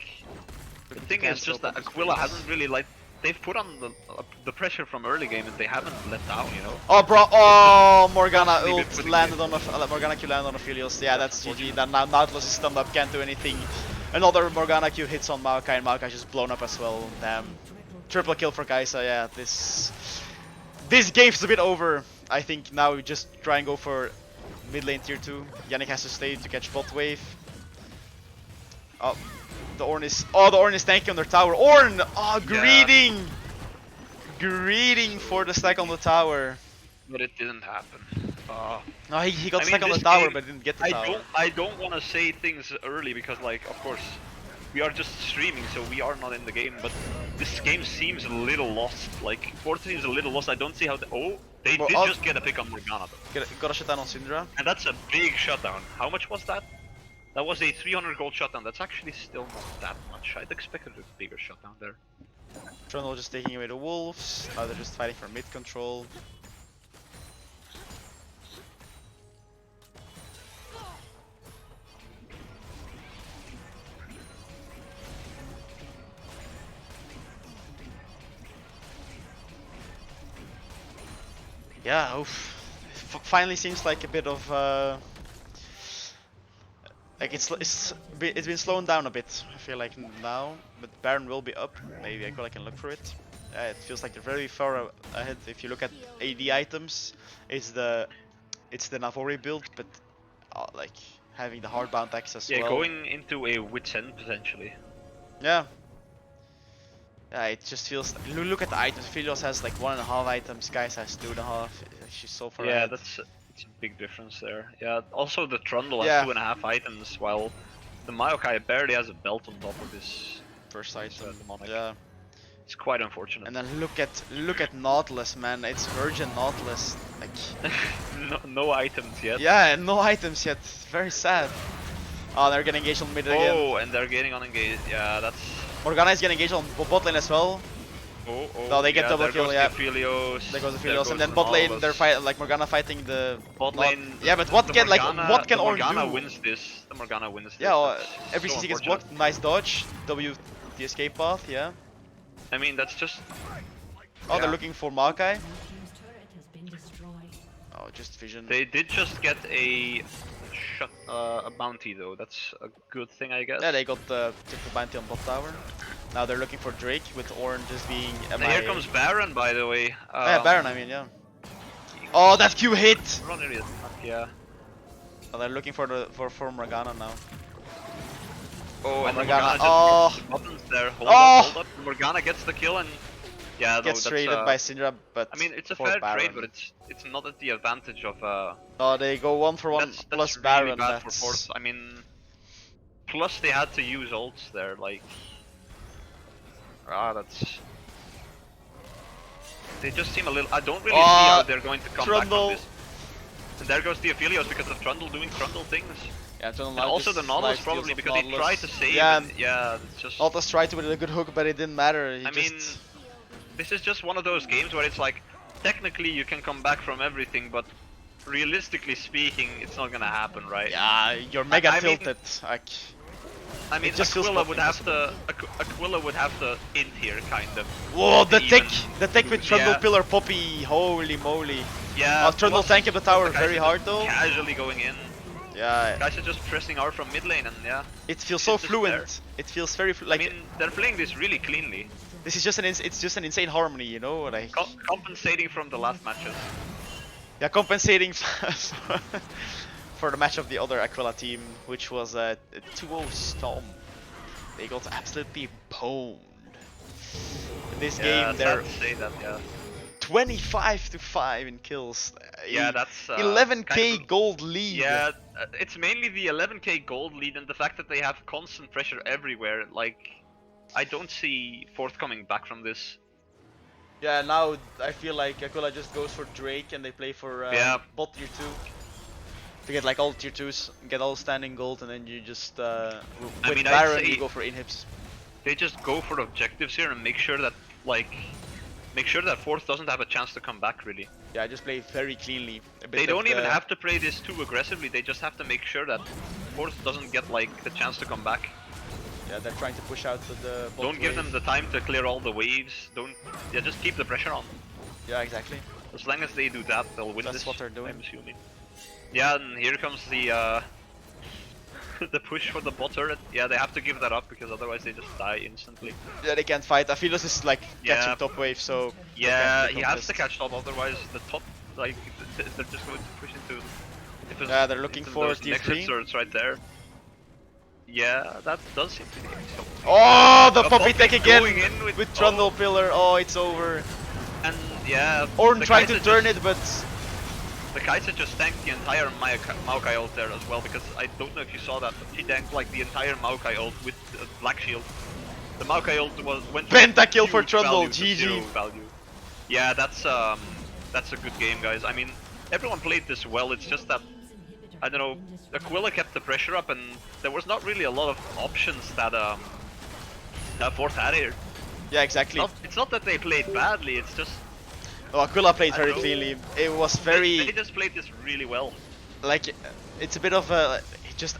the thing is just that Aquila hasn't really like they've put on the pressure from early game and they haven't let down, you know. Oh, bro! Oh, Morgana ult landed on a Morgana Q landed on Aphelios. Yeah, that's GG. That now Nautilus is stunned up, can't do anything. Another Morgana Q hits on Maokai, and Maokai just blown up as well. Damn. Triple kill for Kai'Sa. Yeah, this game's a bit over. I think now we just try and go for mid lane tier 2. Yannick has to stay to catch bot wave. Oh, the Ornn is tanking on their tower. Ornn! Oh, greeting! Yeah. Greeting for the stack on the tower. But it didn't happen. No, he got stuck on the tower, but didn't get the tower. I don't want to say things early because, like, of course, we are just streaming, so we are not in the game. But this game seems a little lost. Like, Forza seems a little lost. I don't see how. They did just get a pick on Morgana, though. Got a shutdown on Syndra. And that's a big shutdown. How much was that? That was a 300 gold shutdown. That's actually still not that much. I'd expected a bigger shutdown there. Trundle just taking away the wolves. Now they're just fighting for mid control. Yeah, oof. Finally seems like a bit of like it's been slowing down a bit. I feel like now, but Baron will be up. Maybe I can look for it. It feels like they're very far ahead. If you look at AD items, it's the Navori build, but like having the hardbound access. Yeah, well. Going into a Wit's End potentially. Yeah. Yeah, it just feels. Look at the items. Aphelios has like 1.5 items. Kai'Sa has 2.5. She's so far ahead. Yeah, it's a big difference there. Yeah. Also, the Trundle has 2.5 items, while the Maokai barely has a belt on top of his first item. Yeah. It's quite unfortunate. And then look at Nautilus, man. It's Virgin Nautilus. Like no items yet. Yeah, no items yet. Very sad. Oh, they're getting engaged on mid again. Oh, and they're getting unengaged. Yeah, that's. Morgana is getting engaged on bot lane as well. Oh, no, they get double kill. Yeah. Aphelios, there goes Aphelios, and then bot lane they're like Morgana fighting the bot lane. Yeah, but what can Ornn do? Morgana wins this. The Morgana wins this. Yeah, every CC gets blocked. Nice dodge. W the escape path. Yeah. I mean that's just. Oh, they're looking for Maokai. Oh, just vision. They did just get a bounty though. That's a good thing, I guess. Yeah, they got the bounty on bot tower. Now they're looking for Drake with Ornn just being. And here comes Baron, by the way. Yeah, Baron. I mean, yeah. Oh, that Q hit. Yeah. Oh, they're looking for Morgana now. Oh, and Morgana. Morgana just buttons there. Hold up. Morgana gets the kill and. Yeah, gets traded by Syndra, but I mean it's a fair trade, but it's not at the advantage of. Oh, they go 1-for-1 plus that's Baron. Really bad for Force. I mean, plus they had to use ults there, like. That's. They just seem a little. I don't really see how they're going to come back from this. And there goes the Aphelios because of Trundle doing Trundle things. Yeah, and also the Nautilus probably because they tried to save. Yeah, it's just. Nautilus tried to with a good hook, but it didn't matter. I mean. This is just one of those games where it's like, technically you can come back from everything, but realistically speaking, it's not gonna happen, right? Yeah, you're mega tilted. I mean, Aquila would have to int here, kind of. Whoa, the tech with Trundle Pillar Poppy, holy moly. Yeah. Trundle tank up the tower very hard though. Casually going in. Yeah. Guys are just pressing R from mid lane and yeah. It feels so fluent. It feels very like. I mean, they're playing this really cleanly. This is just an insane harmony, you know, like compensating from the last matches. Yeah, compensating for the match of the other Aquila team, which was a 2-0 Storm. They got absolutely pwned. In this game, they're 25-5 in kills. Yeah, that's 11k kind of gold lead. Yeah, it's mainly the 11k gold lead and the fact that they have constant pressure everywhere. Like, I don't see Fourth coming back from this. Yeah, now I feel like Aquila just goes for Drake and they play for bot tier 2. To get like all tier 2s, get all standing gold, and then you just with Baron you go for inhibs. They just go for objectives here and make sure that Fourth doesn't have a chance to come back, really. Yeah, just play very cleanly. They don't even have to play this too aggressively, they just have to make sure that Fourth doesn't get like the chance to come back. Yeah, they're trying to push out the bot Don't give them the time to clear all the waves, just keep the pressure on. Yeah, exactly. As long as they do that, they'll win this. That's what they're doing. I'm assuming. Yeah, and here comes the the push for the bot turret. Yeah, they have to give that up because otherwise they just die instantly. Yeah, they can't fight. Aphilos is like catching top wave, so yeah, he has to catch top. Otherwise, the top they're just going to push into. Yeah, they're looking for tier 3. Turrets right there. Yeah, that does seem to be. Oh, the Poppy tech again with Trundle oh. Pillar. Oh, it's over. And yeah, Ornn trying to turn it, but the Kai'Sa just tanked the entire Maokai ult there as well, because I don't know if you saw that, but he tanked like the entire Maokai ult with Black Shield. The Maokai ult went pentakill for Trundle, GG. Yeah, that's a good game, guys. I mean, everyone played this well. It's just that I don't know, Aquila kept the pressure up, and there was not really a lot of options that Fourth had here. Yeah, exactly. It's not that they played badly. It's just. Oh, Aquila played very cleanly. It was very. They just played this really well. Like, it's a bit of a.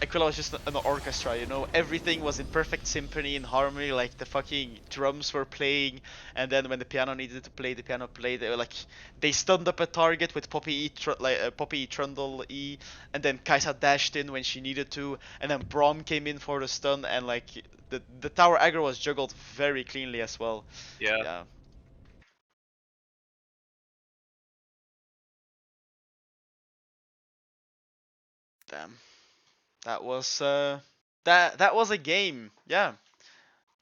Aquila was just an orchestra, you know? Everything was in perfect symphony and harmony. Like, the fucking drums were playing, and then when the piano needed to play, the piano played. They were like, they stunned up a target with Poppy E, Trundle E, and then Kai'Sa dashed in when she needed to, and then Braum came in for the stun, and like, the tower aggro was juggled very cleanly as well. Yeah. Damn, that was that was a game. Yeah,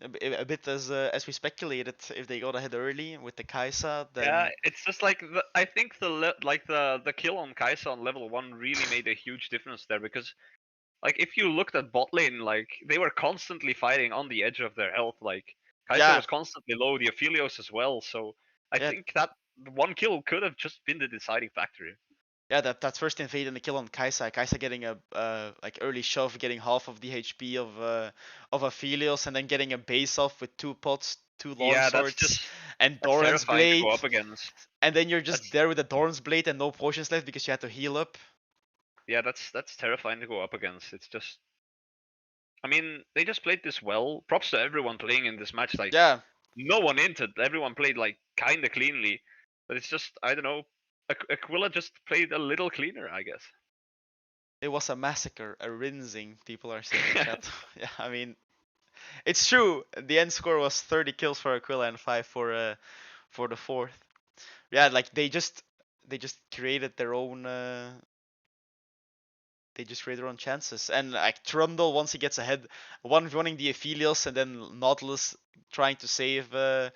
a bit as we speculated. If they got ahead early with the Kai'Sa, then yeah, it's just like I think the kill on Kai'Sa on level 1 really made a huge difference there, because like if you looked at bot lane, like they were constantly fighting on the edge of their health. Like Kai'Sa was constantly low, the Aphelios as well. So I think that one kill could have just been the deciding factor. Yeah, that first invade and the kill on Kai'Sa getting a like early shove, getting half of the HP of Aphelios, and then getting a base off with 2 pots, 2 long swords, and Doran's blade. To go up against. And then you're just there with the Doran's blade and no potions left because you had to heal up. Yeah, that's terrifying to go up against. It's just, I mean, they just played this well. Props to everyone playing in this match. Like, no one entered. Everyone played like kind of cleanly, but it's just, I don't know. Aquila just played a little cleaner, I guess. It was a massacre, a rinsing, people are saying in chat. Yeah, I mean, it's true. The end score was 30 kills for Aquila and 5 for the Fourth. Yeah, like they just created their own chances. And like Trundle, once he gets ahead, running the Aphelios, and then Nautilus trying to save the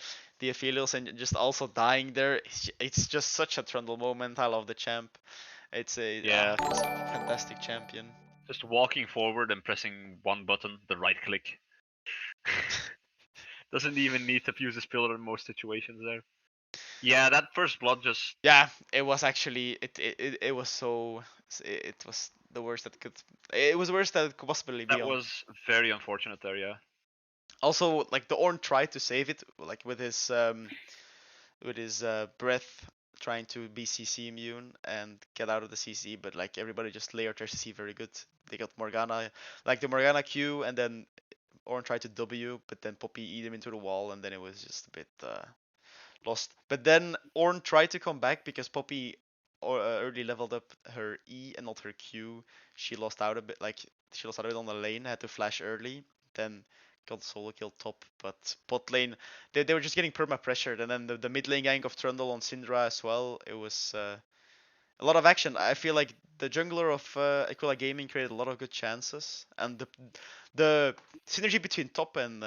Aphelios and just also dying there. It's just such a Trundle moment. I love the champ. It's a fantastic champion. Just walking forward and pressing one button, the right click. Doesn't even need to fuse his pillar in most situations there. Yeah, that first blood just. Yeah, it was actually it was so it was the worst that could. It was worse that it could possibly be. That was very unfortunate there, yeah. Also, like the Ornn tried to save it, like with his breath, trying to be CC immune and get out of the CC, but like everybody just layered their CC very good. They got Morgana, like the Morgana Q, and then Ornn tried to W, but then Poppy eat him into the wall, and then it was just a bit lost. But then Ornn tried to come back because Poppy early leveled up her E and not her Q. She lost out a bit, on the lane, had to flash early, then got solo kill top, but bot lane, they were just getting perma pressured, and then the mid lane gank of Trundle on Syndra as well. It was a lot of action. I feel like the jungler of Aquila Gaming created a lot of good chances, and the synergy between top and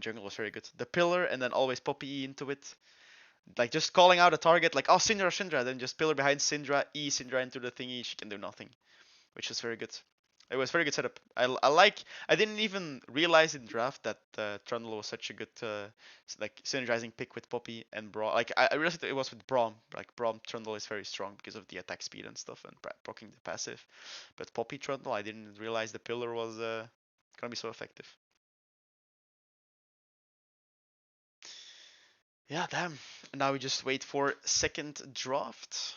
jungle was very good. The pillar and then always Poppy E into it. like just calling out a target like, oh, Syndra, then just pillar behind Syndra, Syndra into the thingy, she can do nothing, which was very good. It was very good setup. I didn't even realize in draft that Trundle was such a good like synergizing pick with Poppy and Braum. Like I realized it was with Braum. Like Braum Trundle is very strong because of the attack speed and stuff and proccing the passive. But Poppy Trundle, I didn't realize the pillar was gonna be so effective. Yeah, damn. Now we just wait for second draft.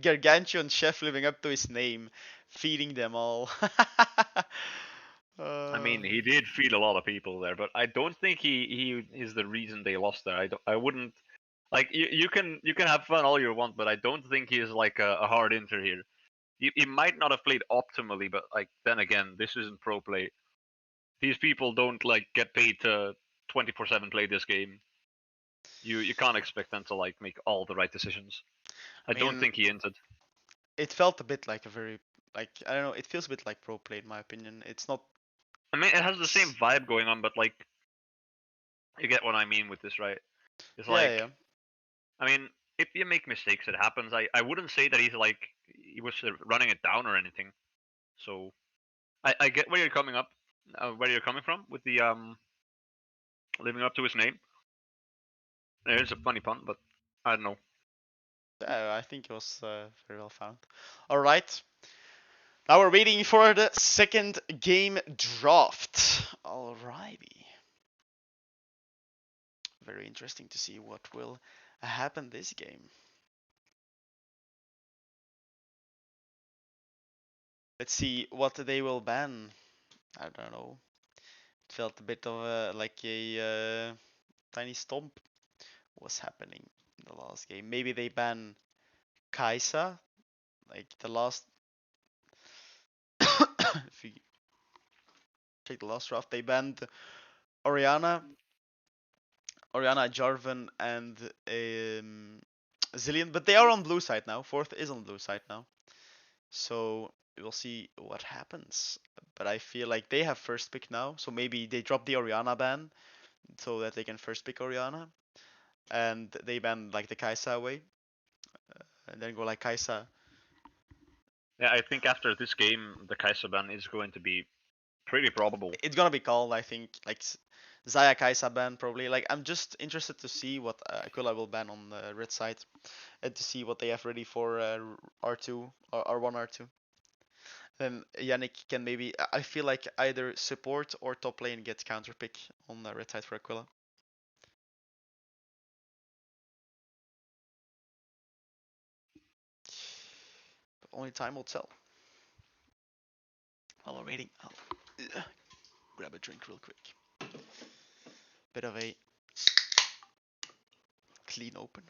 Gargantuan chef living up to his name, feeding them all. I mean, he did feed a lot of people there, but I don't think he is the reason they lost there. I wouldn't like you can have fun all you want, but I don't think he is like a hard hitter here. He might not have played optimally, but like then again, this isn't pro play. These people don't like get paid to 24/7 play this game. You can't expect them to like make all the right decisions. I don't think he entered. It felt a bit like a very like I don't know. It feels a bit like pro play in my opinion. It's not. I mean, it has the same vibe going on, but like, you get what I mean with this, right? It's Yeah, like, yeah. I mean, if you make mistakes, it happens. I wouldn't say that he was running it down or anything. So I get where you're coming from with the living up to his name. It's a funny pun, but I don't know. I think it was very well found. All right. Now we're waiting for the second game draft. Alrighty. Very interesting to see what will happen this game. Let's see what they will ban. I don't know. It felt a bit of like a tiny stomp was happening in the last game. Maybe they ban Kaisa, like the last. If you check the last draft, they banned Oriana, Jarvan, and Zillion, but they are on blue side now. Fourth is on blue side now, so we'll see what happens. But I feel like they have first pick now, so maybe they drop the Oriana ban so that they can first pick Oriana, and they ban like the Kaisa away, and then go like Kaisa. Yeah, I think after this game, the Kaiser ban is going to be pretty probable. It's gonna be called, I think, like Zaya Kaisa ban probably. Like I'm just interested to see what Aquila will ban on the red side, and to see what they have ready for R2 or R1 R2. Then Yannick can maybe. I feel like either support or top lane gets counter pick on the red side for Aquila. But only time will tell. While we're waiting, I'll grab a drink real quick. Bit of a clean open.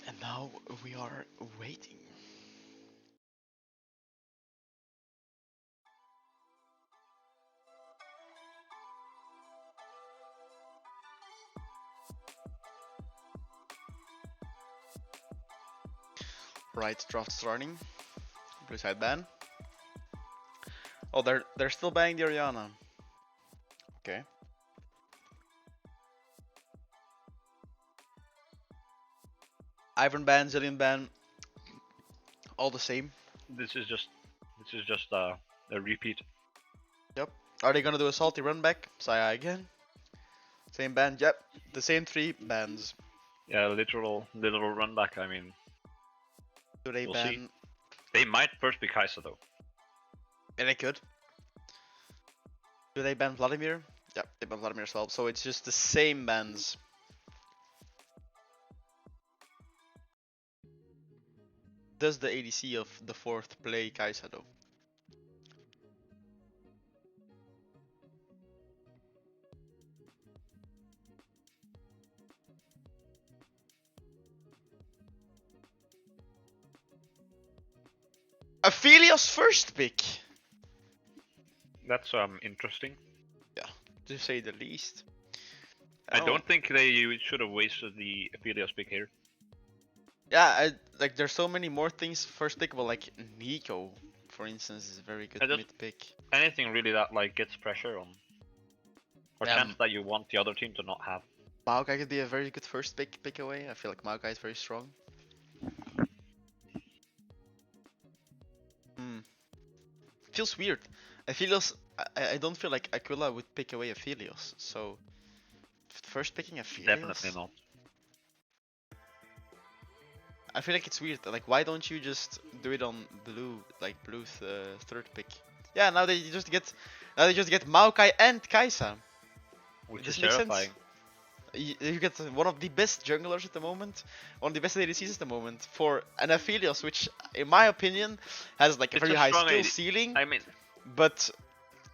And now we are waiting. Right, draft starting. Blue side ban. Oh, they're still banning the Oriana. Okay. Ivan ban, Zillion ban, all the same. This is just a repeat. Yep. Are they gonna do a salty run back? Saya again. Same ban. Yep. The same three bans. Yeah, literal run back. I mean, Do they we'll ban? see. They might first pick Kaiser though. Yeah, they could. Do they ban Vladimir? Yep, they ban Vladimir as well. So it's just the same bans. Does the ADC of the fourth play Kaisa though? Aphelios first pick. That's interesting. Yeah, to say the least. I don't think they should have wasted the Aphelios pick here. Yeah, like there's so many more things first pickable, like Nico, for instance, is a very good mid pick. Anything really that like gets pressure on, or chance that you want the other team to not have. Maokai could be a very good first pick away. I feel like Maokai is very strong. Feels weird. Aphelios, I don't feel like Aquila would pick away Aphelios, so first picking Aphelios? Definitely not. I feel like it's weird. Like, why don't you just do it on blue, like blue's third pick? Yeah, now they just get Maokai and Kai'Sa. Which is terrifying. You get one of the best junglers at the moment, one of the best ADCs at the moment for an Aphelios, which, in my opinion, has like a very high skill ceiling. I mean, but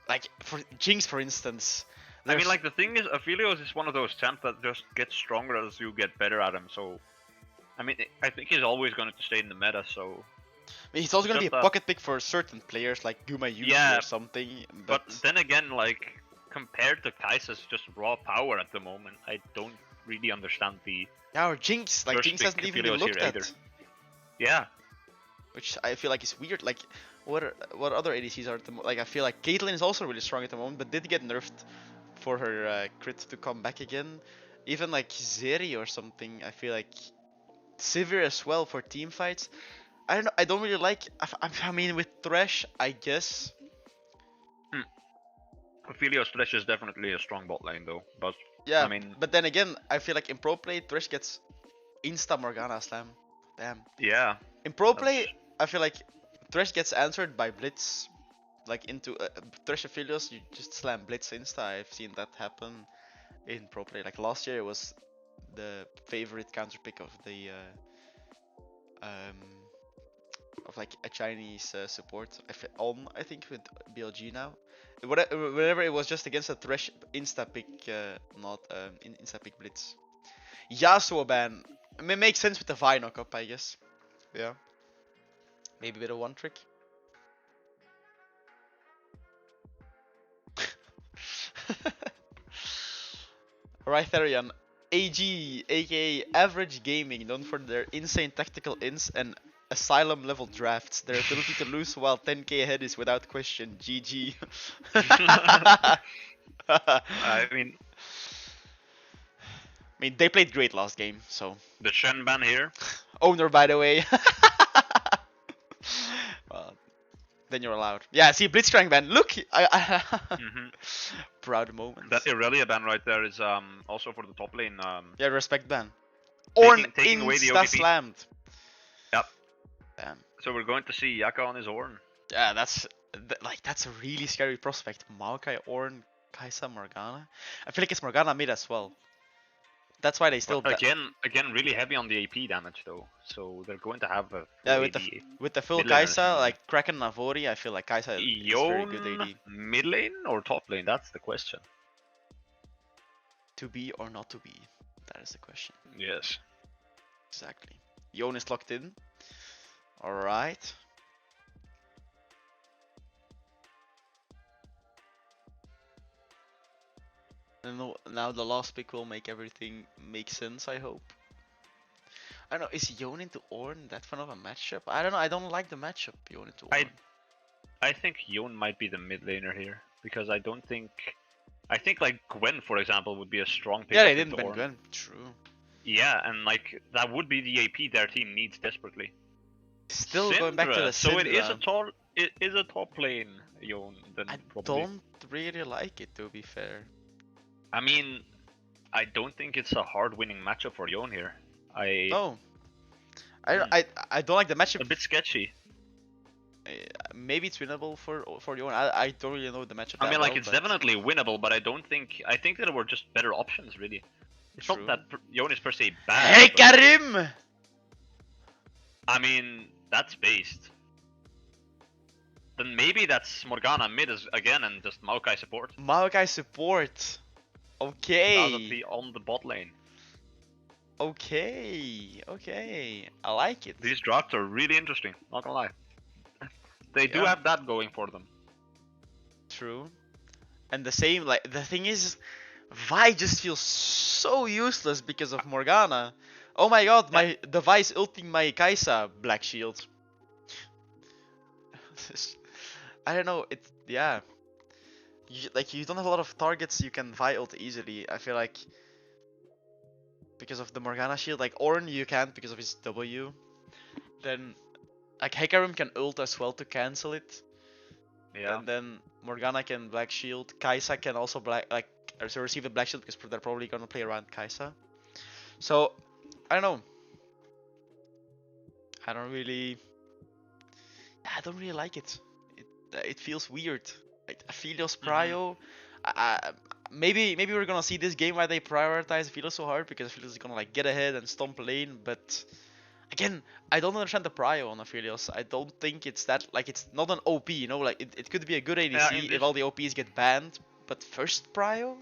like for Jinx, for instance. I mean, like the thing is, Aphelios is one of those champs that just gets stronger as you get better at him. So, I mean, I think he's always going to stay in the meta. So, he's also going to be a pocket pick for certain players like Guma Yuki or something. But then again, like, compared to Kai'Sa's just raw power at the moment, I don't really understand the... Yeah, or Jinx. Like, Jinx hasn't even been looked at. Yeah. Which I feel like is weird. Like, what other ADCs are at the moment? Like, I feel like Caitlyn is also really strong at the moment, but did get nerfed for her crit to come back again. Even like Zeri or something, I feel like Sivir as well for team fights. I don't know. I don't really like. I mean, with Thresh, I guess. Aphelios Thresh is definitely a strong bot lane though, but yeah. I mean, but then again, I feel like in pro play, Thresh gets insta Morgana slam. Damn. Yeah. In pro play, I feel like Thresh gets answered by Blitz. Like into Thresh Aphelios, you just slam Blitz insta. I've seen that happen in pro play. Like last year, it was the favorite counter pick of the of like a Chinese support. I think with BLG now. Whenever it was just against a Thresh insta pick, not insta pick Blitz. Yasuo ban. I mean, makes sense with the Vi knock-up, I guess. Yeah. Maybe a bit of one trick. Alright, Therian. AG, aka Average Gaming, known for their insane tactical ins and Asylum level drafts. Their ability to lose while 10k ahead is without question. GG. I mean, they played great last game, so. The Shen ban here. Owner, by the way. Well, then you're allowed. Yeah, see, Blitzcrank ban. Look, proud moment. That Irelia ban right there is also for the top lane. Yeah, respect ban. Ornn taking away the insta OTP. slammed. Yep. Damn. So we're going to see Yakke on his Ornn. Yeah, that's a really scary prospect. Maokai, Ornn, Kai'Sa, Morgana. I feel like it's Morgana mid as well. That's why they still again really heavy on the AP damage though. So they're going to have a with the full Kai'Sa, like Kraken Navori, I feel like Kai'Sa is very good AD. Mid lane or top lane? That's the question. To be or not to be? That is the question. Yes. Exactly. Yone is locked in. Alright. And now the last pick will make everything make sense, I hope. I don't know, is Yone into Ornn that fun of a matchup? I don't know, I don't like the matchup, Yone into Ornn. I think Yone might be the mid laner here, because I think like Gwen, for example, would be a strong pick. Yeah, they didn't ban Gwen, true. Yeah, and like, that would be the AP their team needs desperately. Still Syndra. Going back to the Syndra. So it is a top lane, Yone, then probably. Don't really like it, to be fair. I mean, I don't think it's a hard winning matchup for Yone here. I don't like the matchup. A bit sketchy. Maybe it's winnable for Yone. I don't really know the matchup. I mean, like, it's definitely winnable, but I think there were just better options, really. It's not that Yone is per se bad. Hey, Karim! I mean, that's based. Then maybe that's Morgana mid again and just Maokai support. Maokai support. Okay. On the bot lane. Okay. I like it. These drafts are really interesting, not gonna lie. They do have that going for them. True. And the same, like, the thing is, Vi just feels so useless because of Morgana. Oh my god, the Vi's ulting my Kai'Sa Black Shield. I don't know, you don't have a lot of targets you can Vi ult easily. I feel like because of the Morgana shield, like Ornn you can't because of his W. Then like Hecarim can ult as well to cancel it. Yeah. And then Morgana can Black Shield. Kai'Sa can also receive a Black Shield because they're probably gonna play around Kai'Sa. So I don't know. I don't really like it. It feels weird. Aphelios Pyro. Maybe we're gonna see this game why they prioritize Aphelios so hard because Aphelios is gonna like get ahead and stomp lane, but again, I don't understand the prio on Aphelios. I don't think it's that, like, it's not an OP, you know, like, it could be a good ADC if all the OPs get banned, but first prio?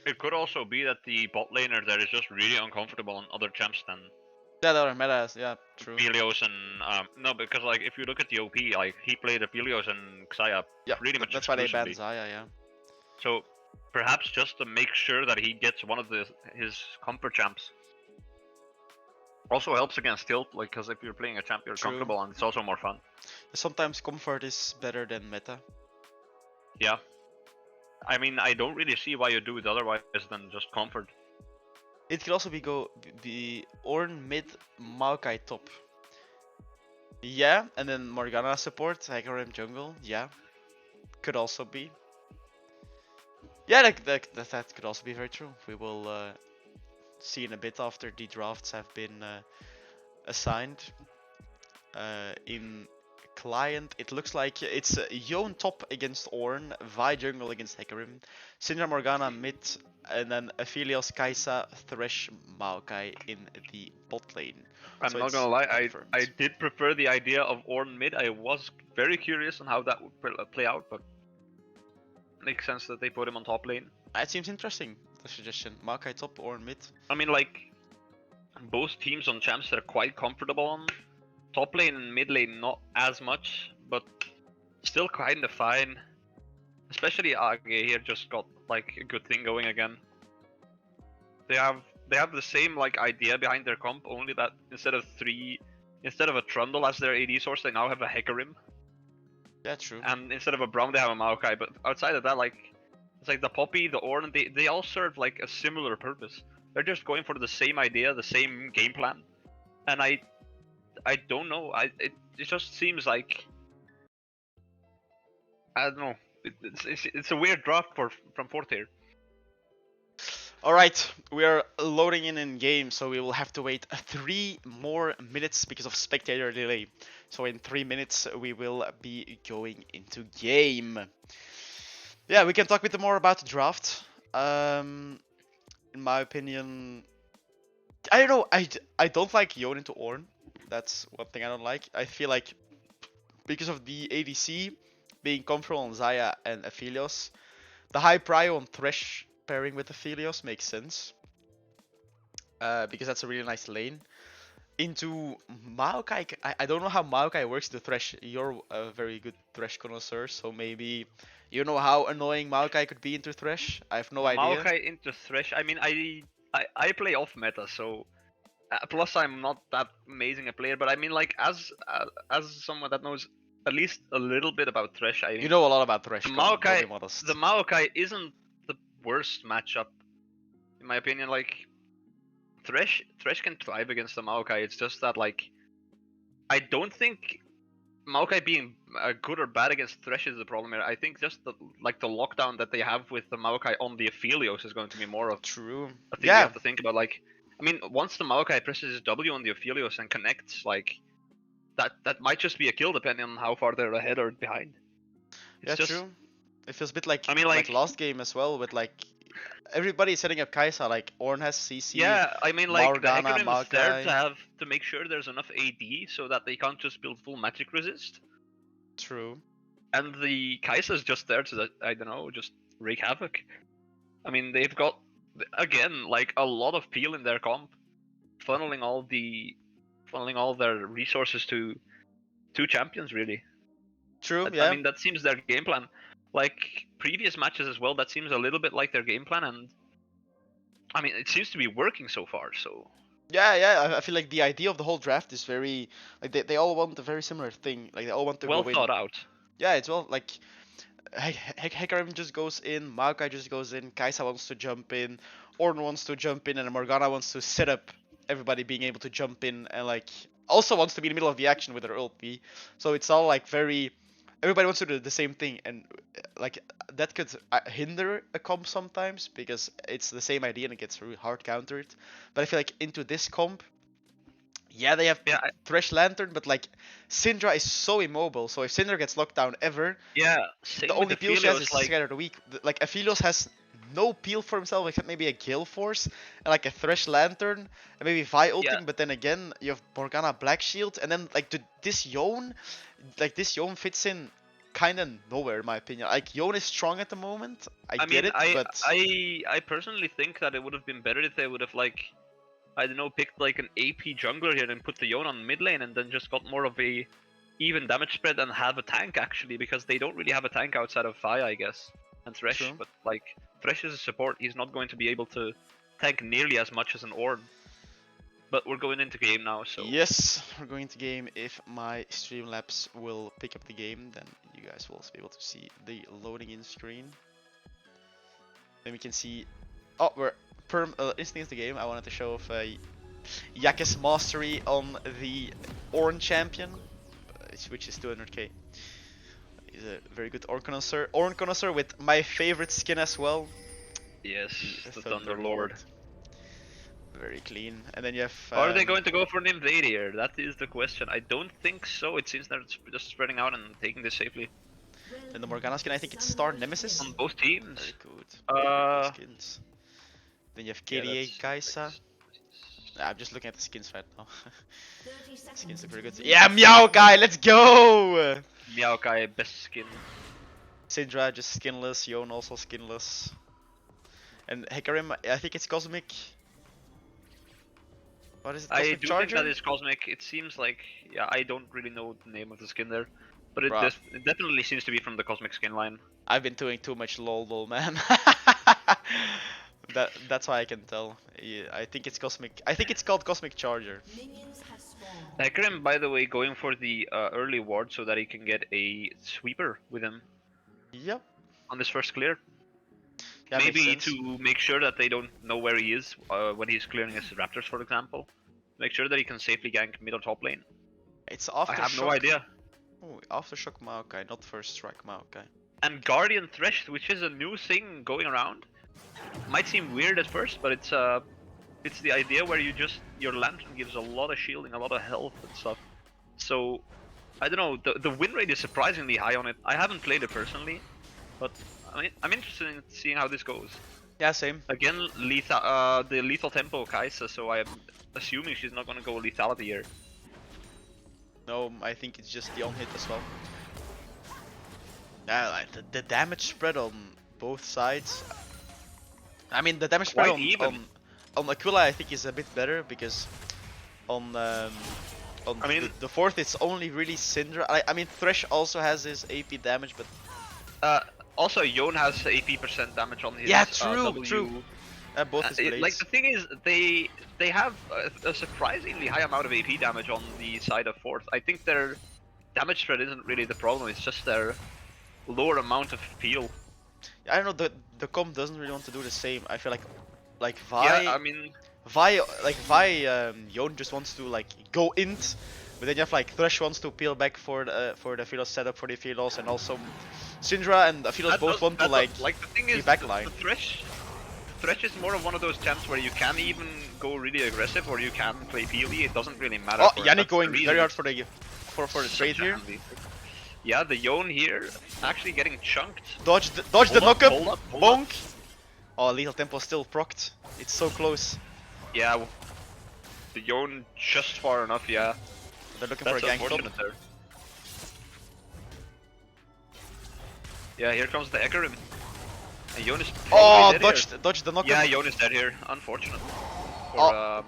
It could also be that the bot laner there is just really uncomfortable on other champs than... Yeah, the other metas, yeah, true. Aphelios and, no, because, like, if you look at the OP, like, he played Aphelios and Xayah pretty much that's why they exclusively. banned Xayah, yeah. So, perhaps just to make sure that he gets one of his comfort champs. Also helps against tilt, like, because if you're playing a champ, you're comfortable and it's also more fun. Sometimes comfort is better than meta. Yeah. I mean, I don't really see why you do it otherwise than just comfort. It could also be Ornn mid, Maokai top. Yeah, and then Morgana support, Hecarim jungle, yeah. Could also be. Yeah, that could also be very true. We will see in a bit after the drafts have been assigned. In client, it looks like it's Yone top against Ornn, Vi jungle against Hecarim, Syndra Morgana mid, and then Aphelios, Kai'Sa, Thresh, Maokai in the bot lane. I'm not gonna lie, I did prefer the idea of Ornn mid. I was very curious on how that would play out, but makes sense that they put him on top lane. It seems interesting, the suggestion. Maokai top, Ornn mid. I mean, like, both teams on champs are quite comfortable on top lane and mid lane, not as much, but still kind of fine. Especially Yakke here just got like a good thing going again. They have the same like idea behind their comp, only that instead of a Trundle as their AD source, they now have a Hecarim. Yeah, true. And instead of a Braum, they have a Maokai. But outside of that, like, it's like the Poppy, the Ornn, they all serve like a similar purpose. They're just going for the same idea, the same game plan. And I don't know. It just seems like, I don't know. It's a weird draft from 4th tier. Alright, we are loading in game, so we will have to wait 3 more minutes because of spectator delay. So in 3 minutes we will be going into game. Yeah, we can talk a bit more about the draft. In my opinion, I don't know, I don't like Yone into Ornn. That's one thing I don't like. I feel like because of the ADC being comfortable on Xayah and Aphelios, the high prio on Thresh pairing with Aphelios makes sense. Because that's a really nice lane. Into Maokai, I don't know how Maokai works into Thresh. You're a very good Thresh connoisseur, so maybe you know how annoying Maokai could be into Thresh? I have no idea. Maokai into Thresh, I mean, I play off meta, so... plus I'm not that amazing a player, but I mean, like, as someone that knows at least a little bit about Thresh, I... You know a lot about Thresh, the Maokai isn't the worst matchup, in my opinion. Like, Thresh can thrive against the Maokai. It's just that, like, I don't think Maokai being good or bad against Thresh is the problem here. I think just the lockdown that they have with the Maokai on the Aphelios is going to be more of a thing you have to think about. Like, I mean, once the Maokai presses his W on the Aphelios and connects, like, that might just be a kill depending on how far they're ahead or behind. It's true. It feels a bit like, I mean, like last game as well, with like everybody setting up Kai'Sa, like Ornn has CC. Yeah, I mean, like, Morgana, the Hecarim is there to make sure there's enough AD so that they can't just build full magic resist. True. And the Kai'Sa is just there to, I don't know, just wreak havoc. I mean, they've got, again, like, a lot of peel in their comp, funneling all their resources to 2 champions, really. True, yeah. I mean, that seems their game plan. Like previous matches as well, that seems a little bit like their game plan, and I mean, it seems to be working so far. So Yeah. I feel like the idea of the whole draft is very like they all want a very similar thing. Like they all want to well go in. thought out. Yeah, it's well like Hecarim just goes in, Maokai just goes in, Kaisa wants to jump in, Ornn wants to jump in, and Morgana wants to set up everybody being able to jump in and like also wants to be in the middle of the action with her ulti. So it's all like very everybody wants to do the same thing, and like that could hinder a comp sometimes because it's the same idea and it gets really hard countered. But I feel like into this comp, yeah, they have Thresh Lantern, but like Syndra is so immobile. So if Syndra gets locked down ever, same the only with peel she has is like, Scatter the Weak. Like Aphelios has no peel for himself except maybe a Gale Force and like a Thresh Lantern and maybe Vi ulting. But then again, you have Morgana Black Shield, and then like this Yone fits in kind of nowhere in my opinion. Like Yone is strong at the moment. I get it, but I personally think that it would have been better if they would have like, I don't know, picked like an AP jungler here and put the Yone on mid lane and then just got more of a even damage spread and have a tank actually, because they don't really have a tank outside of Vi, I guess, and Thresh. True. But like Thresh is a support, he's not going to be able to tank nearly as much as an Ornn. But we're going into game now, so yes, we're going to game. If my Streamlabs will pick up the game, then you guys will also be able to see the loading in screen. Then we can see. Oh, we're instantly into the game. I wanted to show off Yakke's mastery on the Ornn champion, which is 200k. He's a very good Ornn connoisseur with my favorite skin as well. yes, the Thunderlord. Very clean. And then you have. Are they going to go for an invade here? That is the question. I don't think so. It seems they're just spreading out and taking this safely. And the Morgana skin, I think it's Star Nemesis. On both teams. Very good. Skins. Then you have KDA Kaisa. Nice. I'm just looking at the skins right now. Skins look pretty good. Yeah, Maokai, let's go! Maokai, best skin. Syndra just skinless, Yone also skinless. And Hecarim, I think it's Cosmic. What is it? I Cosmic do Charger? think that is Cosmic. It seems like, yeah, I don't really know the name of the skin there. But it definitely seems to be from the Cosmic skin line. I've been doing too much lol man. That's why I can tell. Yeah, I think it's Cosmic. I think it's called Cosmic Charger. Hecarim, by the way, going for the early ward so that he can get a sweeper with him. Yep. On this first clear. Yeah, maybe to make sure that they don't know where he is when he's clearing his raptors, for example. Make sure that he can safely gank mid or top lane. It's Aftershock. I have no idea. Oh, Aftershock Maokai, not First Strike Maokai. And Guardian Thresh, which is a new thing going around. Might seem weird at first, but it's the idea where your lantern gives a lot of shielding, a lot of health and stuff. So I don't know, the win rate is surprisingly high on it. I haven't played it personally, but I mean, I'm interested in seeing how this goes. Yeah, same. Again, the lethal tempo Kaisa, so I'm assuming she's not gonna go lethality here. No, I think it's just the on hit as well. Yeah, like the damage spread on both sides. I mean, the damage spread on Aquila I think is a bit better because on the fourth it's only really Syndra. I mean, Thresh also has his AP damage, but also Yone has AP% damage on his true. Both his blades. Like the thing is, they have a surprisingly high amount of AP damage on the side of fourth. I think their damage spread isn't really the problem. It's just their lower amount of peel. I don't know. The comp doesn't really want to do the same. I feel like Vi. Yeah, I mean, Yone just wants to like go int, but then you have like Thresh wants to peel back for the Aphelios setup for the Aphelios, and also Syndra and Aphelios both want to like the thing is, backline. The Thresh is more of one of those champs where you can even go really aggressive or you can play PoE. It doesn't really matter. Oh, Yannick going very hard for the trade here. Yeah, the Yone here actually getting chunked. Dodge the knockup. Bonk. Oh, lethal tempo still procced. It's so close. Yeah, the Yone just far enough. Yeah, they're looking for a gank top. There. Yeah, here comes the Hecarim. And Yone is dodged the knockup. Yeah, Yone is dead here. Unfortunate.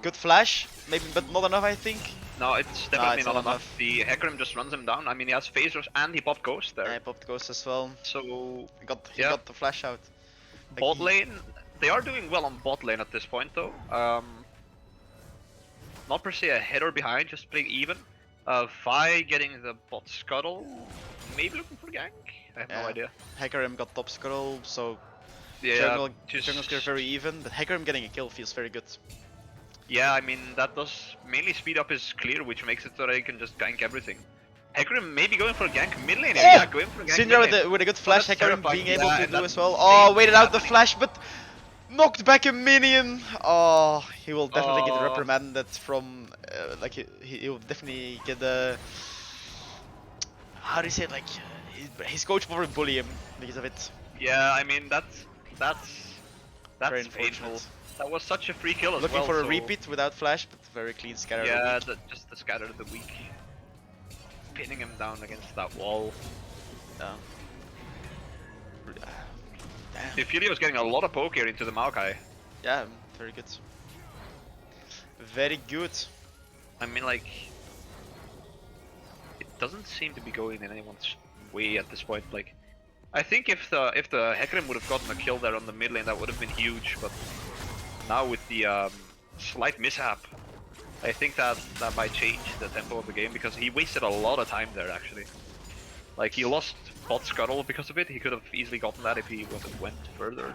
Good flash, maybe, but not enough, I think. No, it's definitely not enough. The Hecarim just runs him down. I mean, he has phasers and he popped Ghost there. Yeah, he popped Ghost as well. So he got the flash out. Bot lane, they are doing well on bot lane at this point though. Not per se ahead or behind, just playing even. Vi getting the bot scuttle, maybe looking for gank. I have no idea. Hecarim got top scuttle, so yeah, jungle's get very even, but Hecarim getting a kill feels very good. Yeah, I mean that does mainly speed up his clear, which makes it so that he can just gank everything. Hecarim maybe going for a gank mid lane. Oh! Yeah, going for a gank. Syndra with a good flash, Hecarim being able to do as well. Oh, waited out the flash, but knocked back a minion. Oh, he will definitely get reprimanded from like he will definitely get the how do you say it, like his coach will probably bully him because of it. Yeah, I mean that's painful. That was such a free kill as Looking well. for a repeat without flash, but very clean scatter. Yeah, just the scatter of the weak. Pinning him down against that wall. Yeah. The Fury was getting a lot of poke here into the Maokai. Yeah, very good. Very good. I mean, like, it doesn't seem to be going in anyone's way at this point. Like, I think if the Hecarim would have gotten a kill there on the mid lane, that would have been huge. But now with the slight mishap, I think that might change the tempo of the game because he wasted a lot of time there actually. Like he lost bot scuttle because of it. He could have easily gotten that if he went further.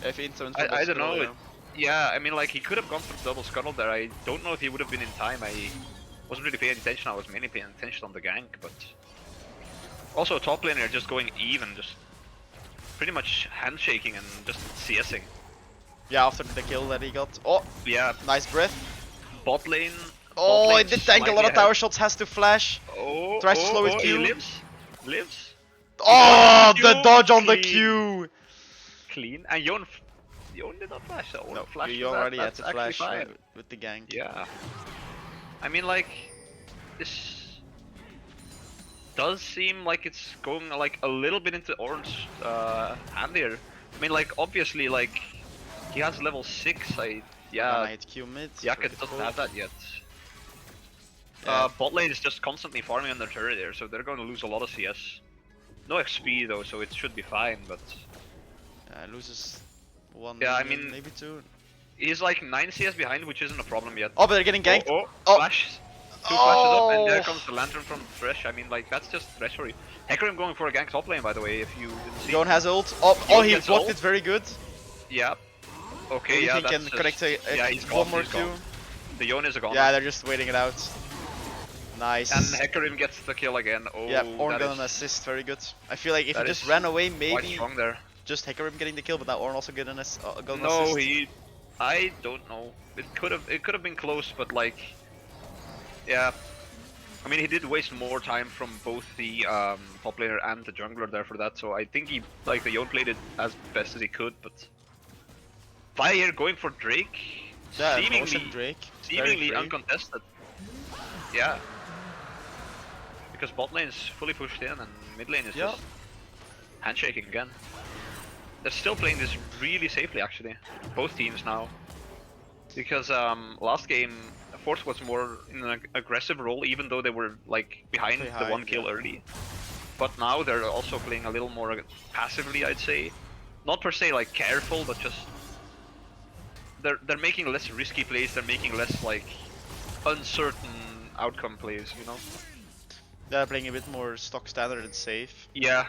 If he I don't know. Yeah, I mean like he could have gone for double scuttle there. I don't know if he would have been in time. I wasn't really paying attention. I was mainly paying attention on the gank, but also top laner just going even, just pretty much handshaking and just CSing. Yeah, after the kill that he got. Oh, yeah, nice breath. Bot lane. Oh, it did tank a lot of tower shots. Has to flash. Oh, tries to slow with Q. He lives. Oh, the dodge on the Q. Clean. And Yon did not flash. No, flash you already had to flash with the gank. Yeah. I mean, like this does seem like it's going like a little bit into Orange hand here. I mean, like obviously, like he has level 6. Yeah. Q mid. Yakke doesn't have that yet. Yeah. Bot lane is just constantly farming on their turret there, so they're going to lose a lot of CS. No XP though, so it should be fine, but... loses 1 yeah, million, I mean, maybe 2. He's like 9 CS behind, which isn't a problem yet. Oh, but they're getting ganked. Flash. 2 flashes up, and there comes the lantern from Thresh. I mean, like, that's just Thresh for you. Hecarim going for a gank top lane, by the way, if you didn't see. Yon has ult. Oh, he blocked it very good. Yeah. Okay, maybe yeah, he can connect one more Q. The Yon is a goner. Yeah, they're just waiting it out. Nice. And Hecarim gets the kill again. Oh, yeah, Ornn got an assist, very good. I feel like if he just ran away, maybe strong there. Just Hecarim getting the kill, but now Ornn also got an assist. No, I don't know. It could have been close, but like, yeah. I mean, he did waste more time from both the top laner and the jungler there for that. So I think the Yon played it as best as he could, but Fire going for Drake, yeah, seemingly uncontested. Yeah. Because bot lane is fully pushed in and mid lane is just handshaking again. They're still playing this really safely actually, both teams now. Because last game, Force was more in an aggressive role even though they were like behind the 1 kill early. But now they're also playing a little more passively, I'd say. Not per se like careful, but just... They're making less risky plays, they're making less like uncertain outcome plays, you know? They're playing a bit more stock standard and safe. Yeah.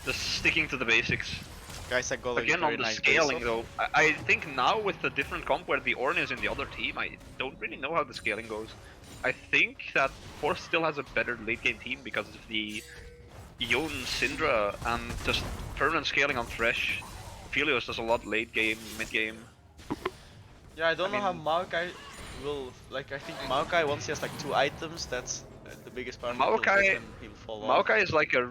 Just sticking to the basics. Guys that got again on the scaling though, I think now with the different comp where the Ornn is in the other team, I don't really know how the scaling goes. I think that Force still has a better late game team because of the Yon Syndra and just permanent scaling on Thresh. Phelios does a lot late game, mid game. Yeah, I don't know how Maokai will, like I think Maokai once he has like 2 items, that's the biggest part. Maokai is like a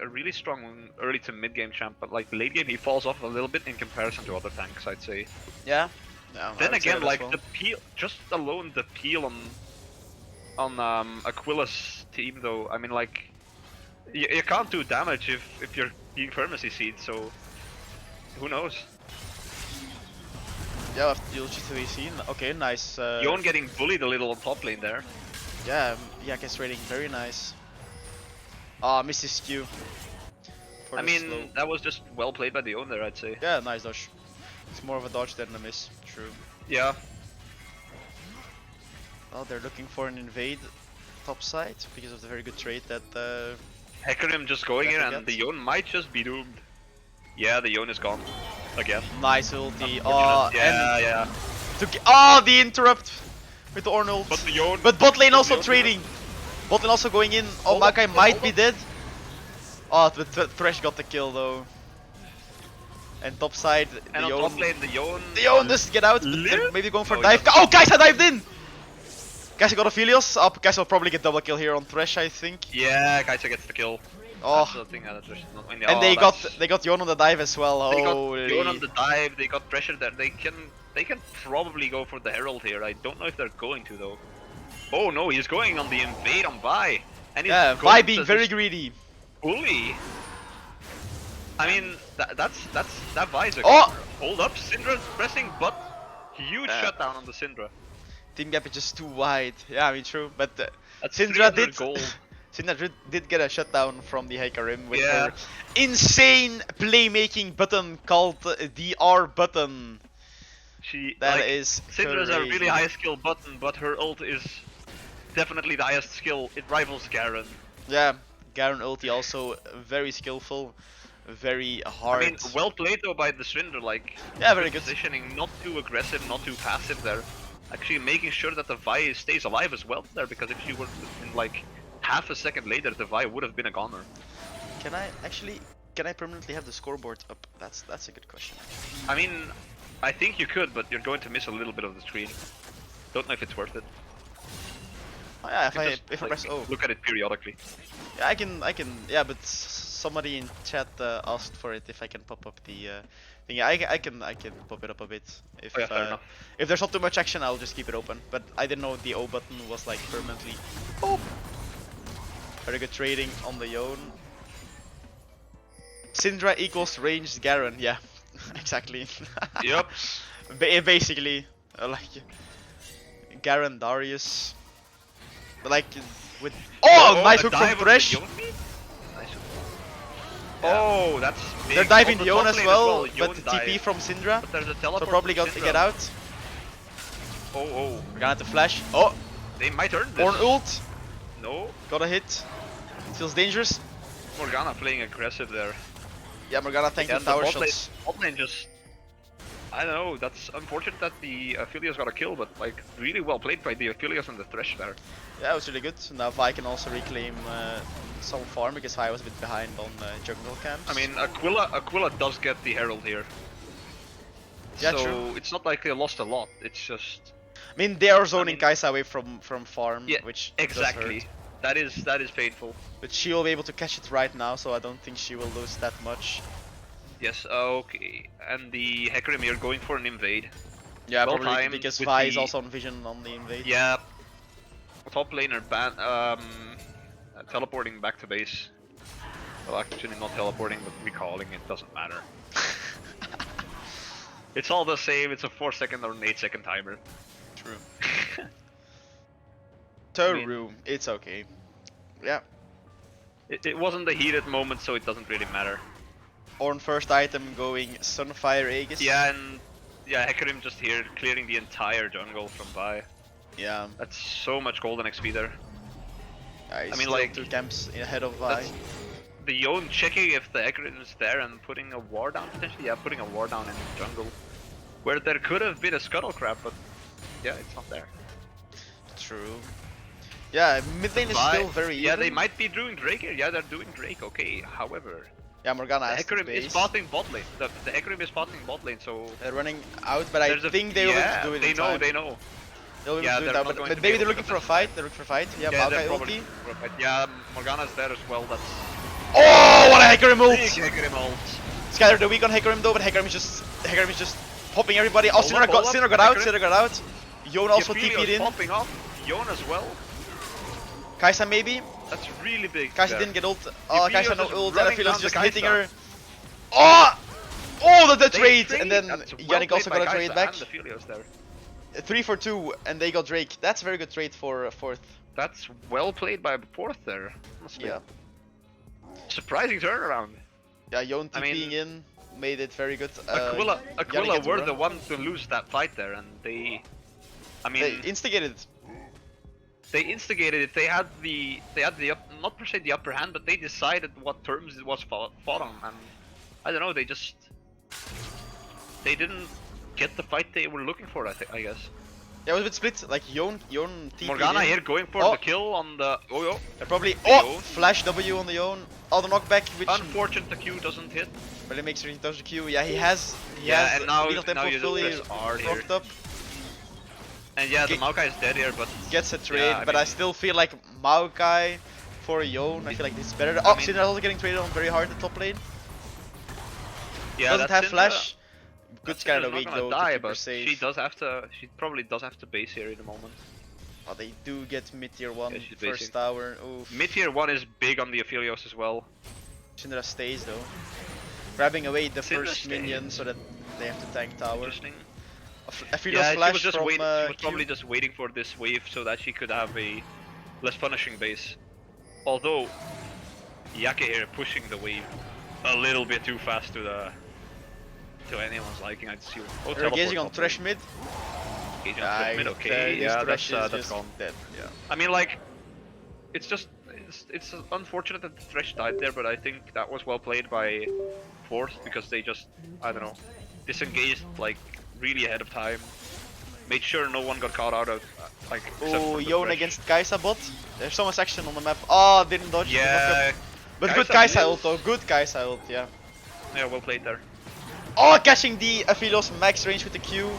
really strong early to mid game champ, but like late game he falls off a little bit in comparison to other tanks, I'd say. Yeah. Then again, like the peel, just alone the peel on Aquila's team though, I mean like you can't do damage if you're being Pharmacy Seed, so who knows? Yeah, you'll just be seen. Okay, nice. Yon getting bullied a little on top lane there. Yeah, Yakke's rating very nice. Ah, misses Q. I mean, that was just well played by the Yon there, I'd say. Yeah, nice dodge. It's more of a dodge than a miss. True. Yeah. Well, they're looking for an invade top side because of the very good trade that. Hecarim just going in, and the Yon might just be doomed. Yeah, the Yon is gone. Again. Nice ulti. Yeah. The interrupt with the Ornn ult. But the Yon. But bot lane also trading. Bot lane also going in. Oh, Makai might be dead. Oh, but Thresh got the kill though. And top side, and the on Yon. top lane, the Yon. The Yon doesn't get out. But they're maybe going for a dive. Oh, Kai'Sa dived in. Kai'Sa got Aphelios. Oh, Kai'Sa will probably get double kill here on Thresh, I think. Yeah, Kai'Sa gets the kill. Oh. That's the thing, And they got Yon on the dive as well. They Holy. got Yon on the dive. They got pressure there. They can probably go for the Herald here. I don't know if they're going to though. Oh no, he's going on the invade on Vi. And he's Vi being very greedy. Bully. I mean, that Vi's a hold up, Syndra's pressing, but huge shutdown on the Syndra. Team gap is just too wide. Yeah, I mean true, but That's Syndra gold. did get a shutdown from the Hecarim with her insane playmaking button called the R button. Syndra's a really high skill button, but her ult is definitely the highest skill. It rivals Garen. Yeah, Garen ulti also very skillful. Very hard. I mean, well played though by the Syndra, like very good positioning, not too aggressive, not too passive there. Actually making sure that the Vi stays alive as well there, because if she were in like half a second later, the Vi would have been a goner. Can I permanently have the scoreboard up? That's a good question. I mean, I think you could, but you're going to miss a little bit of the screen. Don't know if it's worth it. Oh yeah, if I press O. Look at it periodically. Yeah, I can. Yeah, but somebody in chat asked for it if I can pop up the thing. Yeah, I can pop it up a bit. If fair enough. If there's not too much action, I'll just keep it open. But I didn't know the O button was like permanently. Oh. Very good trading on the Yon. Syndra equals ranged Garen. Yeah, exactly. Yep. Basically, like Garen Darius. But like with nice hook from Thresh. Oh, that's big. They're diving the Yon as well, Yon but the TP from Syndra. But there's a teleport. So probably got to get out. Oh. We're gonna have to flash. Oh! They might earn this. Ornn ult. No. Got a hit. It feels dangerous. Morgana playing aggressive there. Yeah, Morgana tanking tower shots. Bot lane just... I don't know, that's unfortunate that the Aphelios got a kill, but like really well played by the Aphelios and the Thresh there. Yeah, it was really good. Now Vi can also reclaim some farm because Vi was a bit behind on jungle camps. I mean, Aquila does get the Herald here. Yeah, so true. It's not like they lost a lot, it's just... I mean, they are zoning Kai'Sa away from farm, which exactly. Does hurt. That is painful. But she will be able to catch it right now, so I don't think she will lose that much. Yes, okay. And the Hecarim here going for an invade. Yeah, well probably because Vi is also on vision on the invade. Yeah. Top laner teleporting back to base. Well, actually not teleporting, but recalling, it doesn't matter. It's all the same, it's a 4-second or an 8-second timer. True. Toru, it's okay. Yeah. It wasn't a heated moment, so it doesn't really matter. Ornn first item going Sunfire Aegis. Yeah, and Hecarim just here clearing the entire jungle from Vi. Yeah. That's so much golden XP there. I mean, like 2 camps ahead of Vi. The Yon checking if the Hecarim is there and putting a war down potentially. Yeah, putting a war down in the jungle, where there could have been a scuttle crab, but yeah, it's not there. True. Yeah, mid lane is still very even. Yeah, they might be doing Drake here. Yeah, they're doing Drake. Okay, however. Yeah, Morgana the Hecarim is spotting bot lane. The Hecarim is spotting bot lane, so... They're running out, but I think they will have to do it in time. They know. They'll be able to do it now, but maybe they're looking for a fight. Yeah, Maokai ulti. Yeah, Morgana's there as well, that's... Oh, what a Hecarim ult! Big Hecarim ult. Skyler the weak on Hecarim though, but Hecarim is just popping everybody. Oh, Syndra got out. Yon also TP'd in. Popping off. Yon as well. Kai'Sa maybe? That's really big. Kai'Sa didn't get ult. Oh, Kai'Sa no ult, and Aphelios just hitting her. Oh! Oh, the trade! And then Yannick also got a trade back. And the Filios there. 3 for 2, and they got Drake. That's a very good trade for fourth. That's well played by fourth there. Honestly. Yeah. Surprising turnaround. Yeah, Yon TPing in made it very good. Aquila were the ones to lose that fight there, and they instigated it. They instigated it. They had the not per se the upper hand, but they decided what terms it was fought on, and I don't know. They didn't get the fight they were looking for. I guess. Yeah, it was a bit split. Like Yon TP. Morgana here going for the kill on the They're probably flash W on the Yon. Oh, the knockback, which unfortunate the Q doesn't hit. But it makes sure he does the Q. Yeah, he has and now Lethal Tempo you fully just press R here. up. And yeah, the Maokai is dead here, but gets a trade. But I still feel like Maokai for Yon. I feel like this is better. Oh, Syndra also getting traded on very hard in the top lane. Yeah, doesn't have Syndra, flash. Good kind of weak though. Die, but she probably does have to base here in the moment. Oh, they do get mid-tier 1 first basing. tower. Oof. Mid-tier 1 is big on the Aphelios as well. Syndra stays though. Grabbing away the Syndra first minion so that they have to tank tower. Interesting. Aphelios flash she was just from, she was probably just waiting for this wave so that she could have a less punishing base. Although Yakke here pushing the wave a little bit too fast to anyone's liking. I'd see. Oh, they're engaging on Thresh mid. Engaging on Thresh mid. Okay, yeah, that's gone. Dead. Yeah. I mean, like, it's unfortunate that Thresh died there, but I think that was well played by fourth because they just, I don't know, disengaged like really ahead of time, made sure no one got caught out of like. Oh, Yon against Kai'Sa bot. There's so much action on the map. Oh, didn't dodge. Yeah. But good Kai'Sa ult though. Good Kai'Sa ult. Yeah. Yeah, well played there. Oh, catching the Aphelios max range with the Q.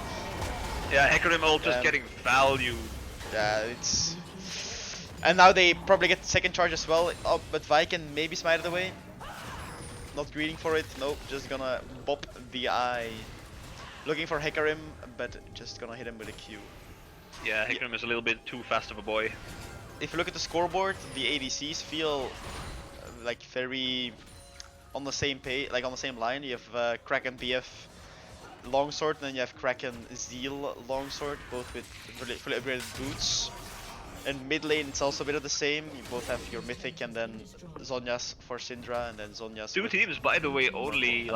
Yeah, Hecarim ult just getting value. Yeah, it's. And now they probably get the second charge as well. Oh, but Vi can maybe smite it away. Not greeting for it. Nope, just gonna bop the eye. Looking for Hecarim, but just gonna hit him with a Q. Yeah, Hecarim is a little bit too fast of a boy. If you look at the scoreboard, the ADCs feel like very on the same page, like on the same line. You have Kraken BF longsword, and then you have Kraken Zeal longsword, both with fully upgraded boots. And mid lane, it's also a bit of the same. You both have your Mythic and then Zhonya's for Syndra, and then Zhonya's. Two teams, by the way, only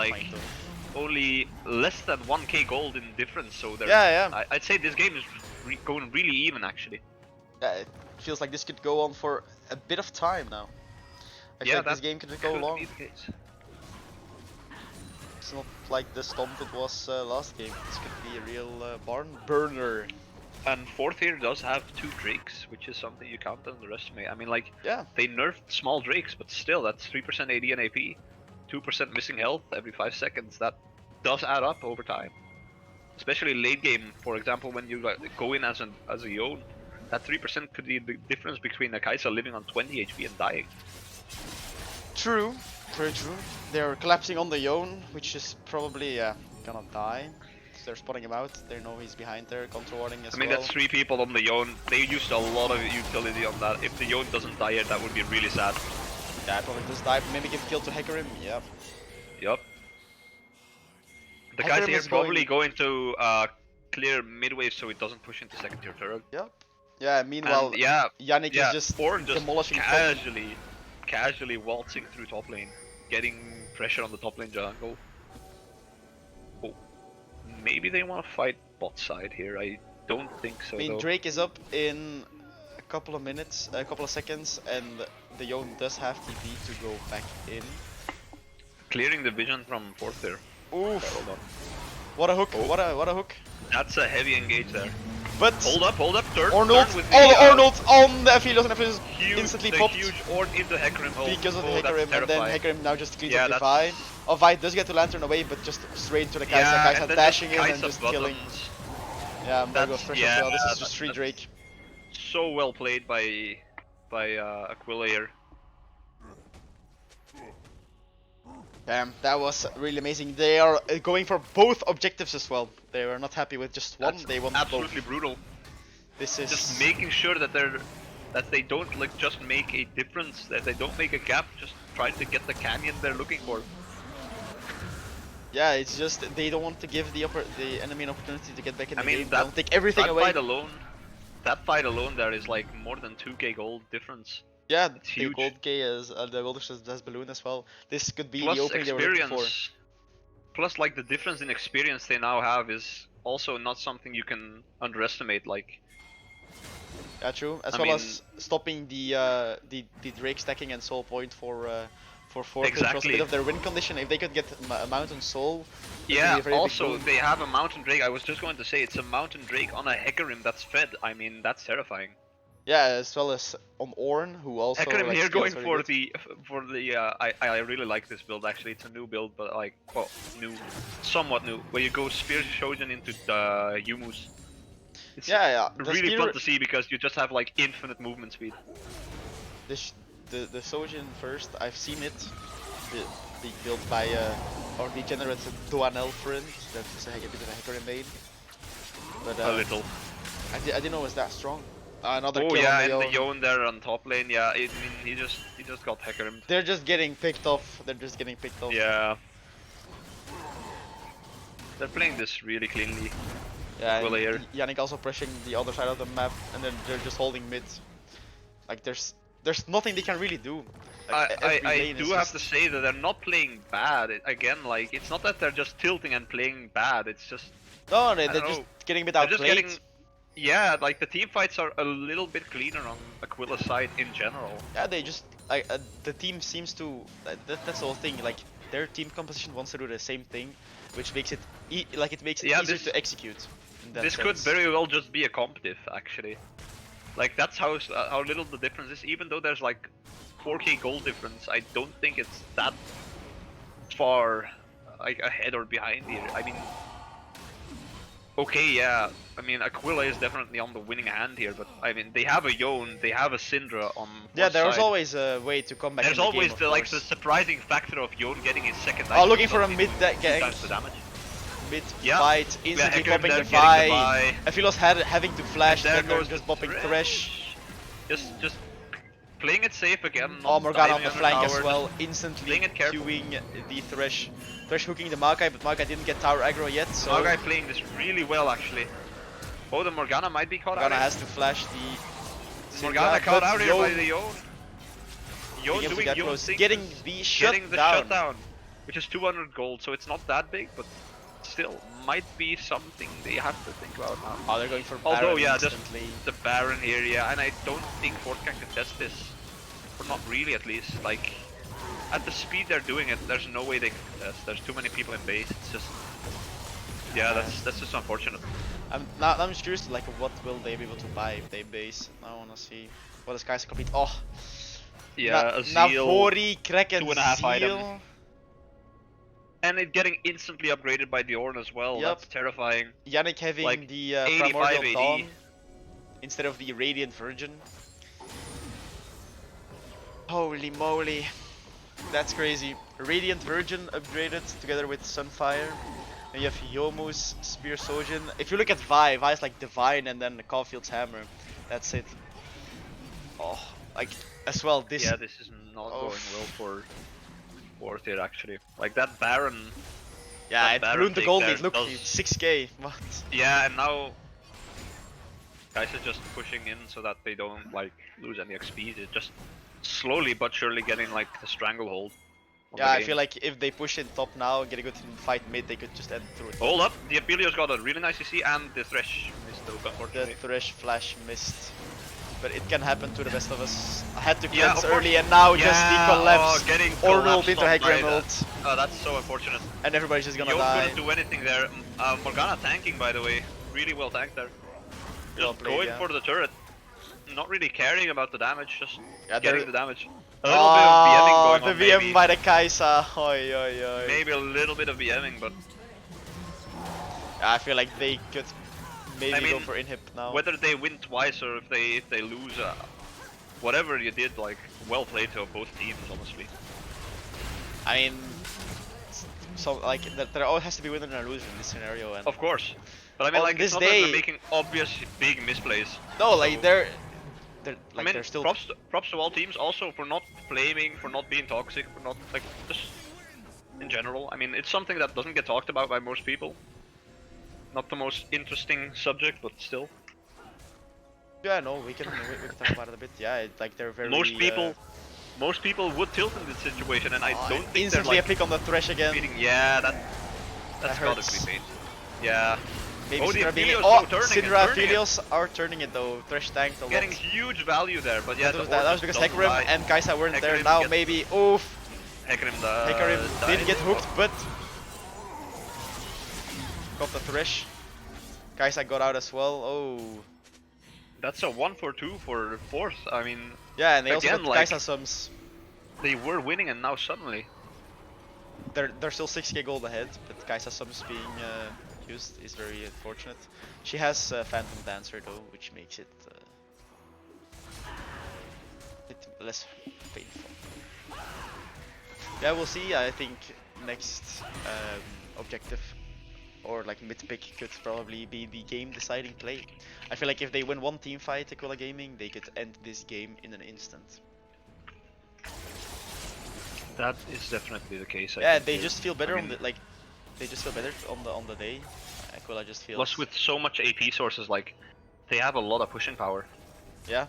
less than 1k gold in difference. So they're, I'd say this game is going really even actually. Yeah, it feels like this could go on for a bit of time now. I feel like this game could go long. It's not like the stomp it was last game. This could be a real barn burner. And fourth here does have 2 Drakes, which is something you can't underestimate. I mean, like, yeah, they nerfed small Drakes, but still, that's 3% AD and AP, 2% missing health every 5 seconds. That does add up over time. Especially late game, for example, when you go in as a Yon, that 3% could be the difference between a Kai'Sa living on 20 HP and dying. True, very true. They're collapsing on the Yon, which is probably gonna die. They're spotting him out. They know he's behind there, control warding as well. I mean, that's 3 people on the Yon. They used a lot of utility on that. If the Yon doesn't die here, that would be really sad. Yeah, probably just die. Maybe give kill to Hecarim. Yep. Yep. The guys here probably going to clear mid wave so it doesn't push into second tier turret. Yep. Yeah. Meanwhile, Yannick is just demolishing casually waltzing through top lane, getting pressure on the top lane jungle. Maybe they want to fight bot side here. I don't think so. I mean, Drake is up in a couple of minutes, a couple of seconds, and the Yon does have TP to go back in. Clearing the vision from fourth there. Oof! What a hook! Oh. What a hook! That's a heavy engage there. But hold up! Turn with the Ornult on the Aphelios, and Aphelios instantly popped. Huge Orn into Hecarim because of the Hecarim, and then Hecarim now just cleans up the Vi. Oh, Vi does get to Lantern away, but just straight to the Kai'Sa. Kai'Sa dashing in and just killing. Yeah, I'm gonna go Thresh as well. This is just 3 Drake. So well played by Aquila here. Damn, that was really amazing. They are going for both objectives as well. They were not happy with just one. They want absolutely both. Brutal. This is just making sure that they don't like just make a difference, that they don't make a gap. Just trying to get the canyon they're looking for. Yeah, it's just they don't want to give the enemy an opportunity to get back in the game. That, They'll take everything away. That fight alone, there is like more than 2k gold difference. Yeah, it's the huge. gold K is the gold has balloon as well. This could be Plus the opening they were looking for. Plus, like the difference in experience they now have is also not something you can underestimate. Like, yeah, true. As well as stopping the Drake stacking and soul point for forfeit was a bit of their win condition. If they could get a mountain soul. Yeah. Also, they have a mountain Drake. I was just going to say it's a mountain Drake on a Hecarim that's fed. I mean, that's terrifying. Yeah, as well as on Ornn, who also. Hecarim like, here going for good. the I really like this build actually. It's a new build, but like somewhat new. Where you go Spear Shogun into the Yumus. It's really fun to see because you just have like infinite movement speed. The Sojin first, I've seen it. The built by our degenerate Duanel friend. That's a bit of a Hecarim main. But a little. I didn't know it was that strong. Another kill and on the Yone there on top lane. Yeah, I mean he just got Hecarim. They're just getting picked off. Yeah. They're playing this really cleanly. Yeah, Yannick also pushing the other side of the map, and then they're just holding mid. Like there's nothing they can really do. Like, I do have to say that they're not playing bad. Again, like it's not that they're just tilting and playing bad. It's just they're just getting a bit outplayed. Yeah, like the team fights are a little bit cleaner on Aquila's side in general. Yeah, they just the team seems to that's the whole thing. Like their team composition wants to do the same thing, which makes it easier to execute. This could very well just be a competitive actually. Like that's how little the difference is. Even though there's like 4k gold difference, I don't think it's that far like ahead or behind here. I mean, okay, yeah. I mean, Aquila is definitely on the winning hand here, but I mean, they have a Yone, they have a Syndra on. Yeah, there's always a way to come back. There's always the surprising factor of Yone getting his second. Oh, looking for a mid gang. Mid fight, instantly popping the buy. Aphilos having to flash, there goes just popping Thresh. Just playing it safe again. Oh, Morgana on the flank as well, instantly queuing the Thresh. Thresh hooking the Maokai, but Maokai didn't get tower aggro yet, so... Maokai playing this really well actually. Oh, the Morgana might be caught out. Morgana has to flash the... Morgana caught out here by the Yone. Yone doing Yone things. Getting the shutdown. Which is 200 gold, so it's not that big, but still might be something they have to think about now. Oh, they're going for Baron. Although, yeah, just the Baron here, yeah, and I don't think Fort can contest this. Or not really, at least. Like, at the speed they're doing it, there's no way they can contest. There's too many people in base. It's just, yeah, that's just unfortunate. I'm just curious, like, what will they be able to buy if they base? I wanna see what is guys complete. Oh, yeah, a Zeal, Navori, Kraken, 2.5 Zeal. item. And it getting instantly upgraded by the Ornn as well. Yep. That's terrifying. Yannick having like the Primordial Dawn instead of the Radiant Virgin. Holy moly, that's crazy. Radiant Virgin upgraded together with Sunfire. And you have Yomu's Spear Sojin. If you look at Vi, Vi's like Divine and then Caulfield's Hammer. That's it. Oh, like as well this. Yeah, this is not going well for Fourth here actually. Like that Baron. Yeah, it ruined the gold lead. Look, 6k. What? Yeah, and now guys are just pushing in so that they don't like lose any XP. They're just slowly but surely getting like the stranglehold. Yeah, I feel like if they push in top now and get a good fight mid, they could just end through it. Hold up, the Apelios got a really nice CC and the Thresh missed though, unfortunately. The Thresh flash missed. But it can happen to the best of us. I had to cleanse early and now just the collapse. Or ult into Hecarim ult. Oh, that's so unfortunate. And everybody's just gonna die. Couldn't do anything there. Morgana tanking by the way. Really well tanked there. Just going for the turret. Not really caring about the damage, just getting the damage. A little bit of BMing going on, the VM by the Kaisa. Oi, oi, oi. Maybe a little bit of BMing, but... Yeah, I feel like they could maybe go for inhib now. Whether they win twice or if they lose, whatever you did, like, well played to both teams, honestly. I mean... So, like, there always has to be winner and a loser in this scenario. And of course. But I mean, like, it's not that they're making obvious big misplays. No, like, they're still... props to all teams also for not flaming, for not being toxic, for not, like, just in general. I mean, it's something that doesn't get talked about by most people. Not the most interesting subject, but still. Yeah, no, we can talk about it a bit. Yeah, like they're very. Most people would tilt in this situation, and I don't think instantly they're like a pick on the thresh again. Yeah, that's gotta be painful. Yeah. Maybe Syndra being Syndra Aphelios are turning it though. Thresh tanked a lot. Getting huge value there, but yeah, that was because Hecarim and Kai'Sa weren't there. Now maybe oof. Hecarim didn't get hooked, but got the Thresh. Kai'Sa got out as well. Oh. That's a 1-for-2 for fourth. I mean. Yeah, and they also got Kai'Sa sums. They were winning, and now suddenly. They're still 6k gold ahead, but Kai'Sa sums being used is very unfortunate. She has Phantom Dancer though, which makes it a bit less painful. Yeah, we'll see. I think next objective or like mid pick could probably be the game deciding play. I feel like if they win one team fight, Aquila Gaming, they could end this game in an instant. That is definitely the case. Yeah, they just feel better on the they just feel better on the day. Aquila just feels. Plus, with so much AP sources, like they have a lot of pushing power. Yeah.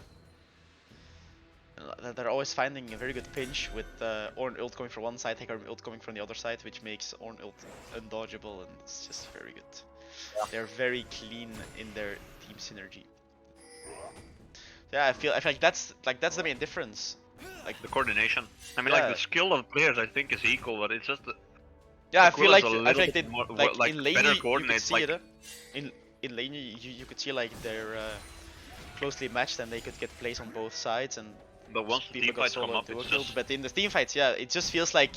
They're always finding a very good pinch with Ornn ult coming from one side, Hecarim ult coming from the other side, which makes Ornn ult undodgeable, and it's just very good. Yeah. They're very clean in their team synergy. Yeah, I feel like that's the main difference. Like the coordination. I mean, like the skill of players, I think is equal, but it's just. Yeah, I feel like they more, like in lane better you coordinate. Could see it. In lane you could see like they're closely matched and they could get plays on both sides and. But once the team fights come up, it's just... But in the team fights, yeah, it just feels like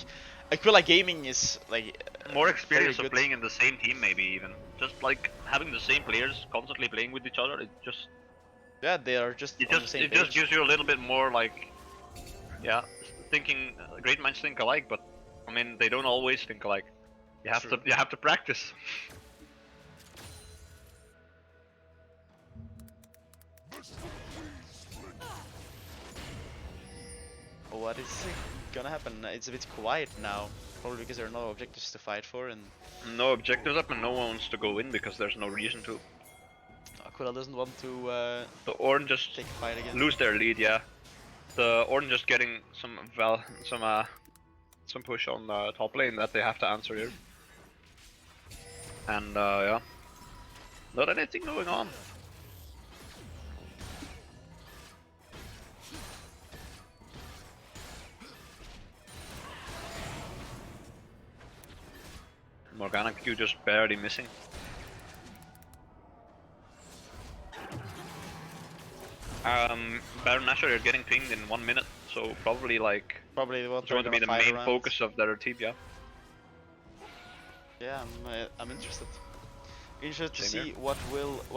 Aquila Gaming is like more experience of playing in the same team, maybe even just like having the same players constantly playing with each other. It just they are just it just gives you a little bit more like thinking. Great minds think alike, but I mean they don't always think alike. You have to practice. What is gonna happen? It's a bit quiet now, probably because there are no objectives to fight for and... No objectives up and no one wants to go in because there's no reason to. Aquila doesn't want to the Ornn just take a fight again. Lose their lead, yeah. The Ornn just getting some push on the top lane that they have to answer here. And yeah. Not anything going on. Morgana Q just barely missing. Baron Nashor are getting pinged in 1 minute, so probably like they want going to be the main focus of their team, yeah. Yeah, I'm interested. Interested to see what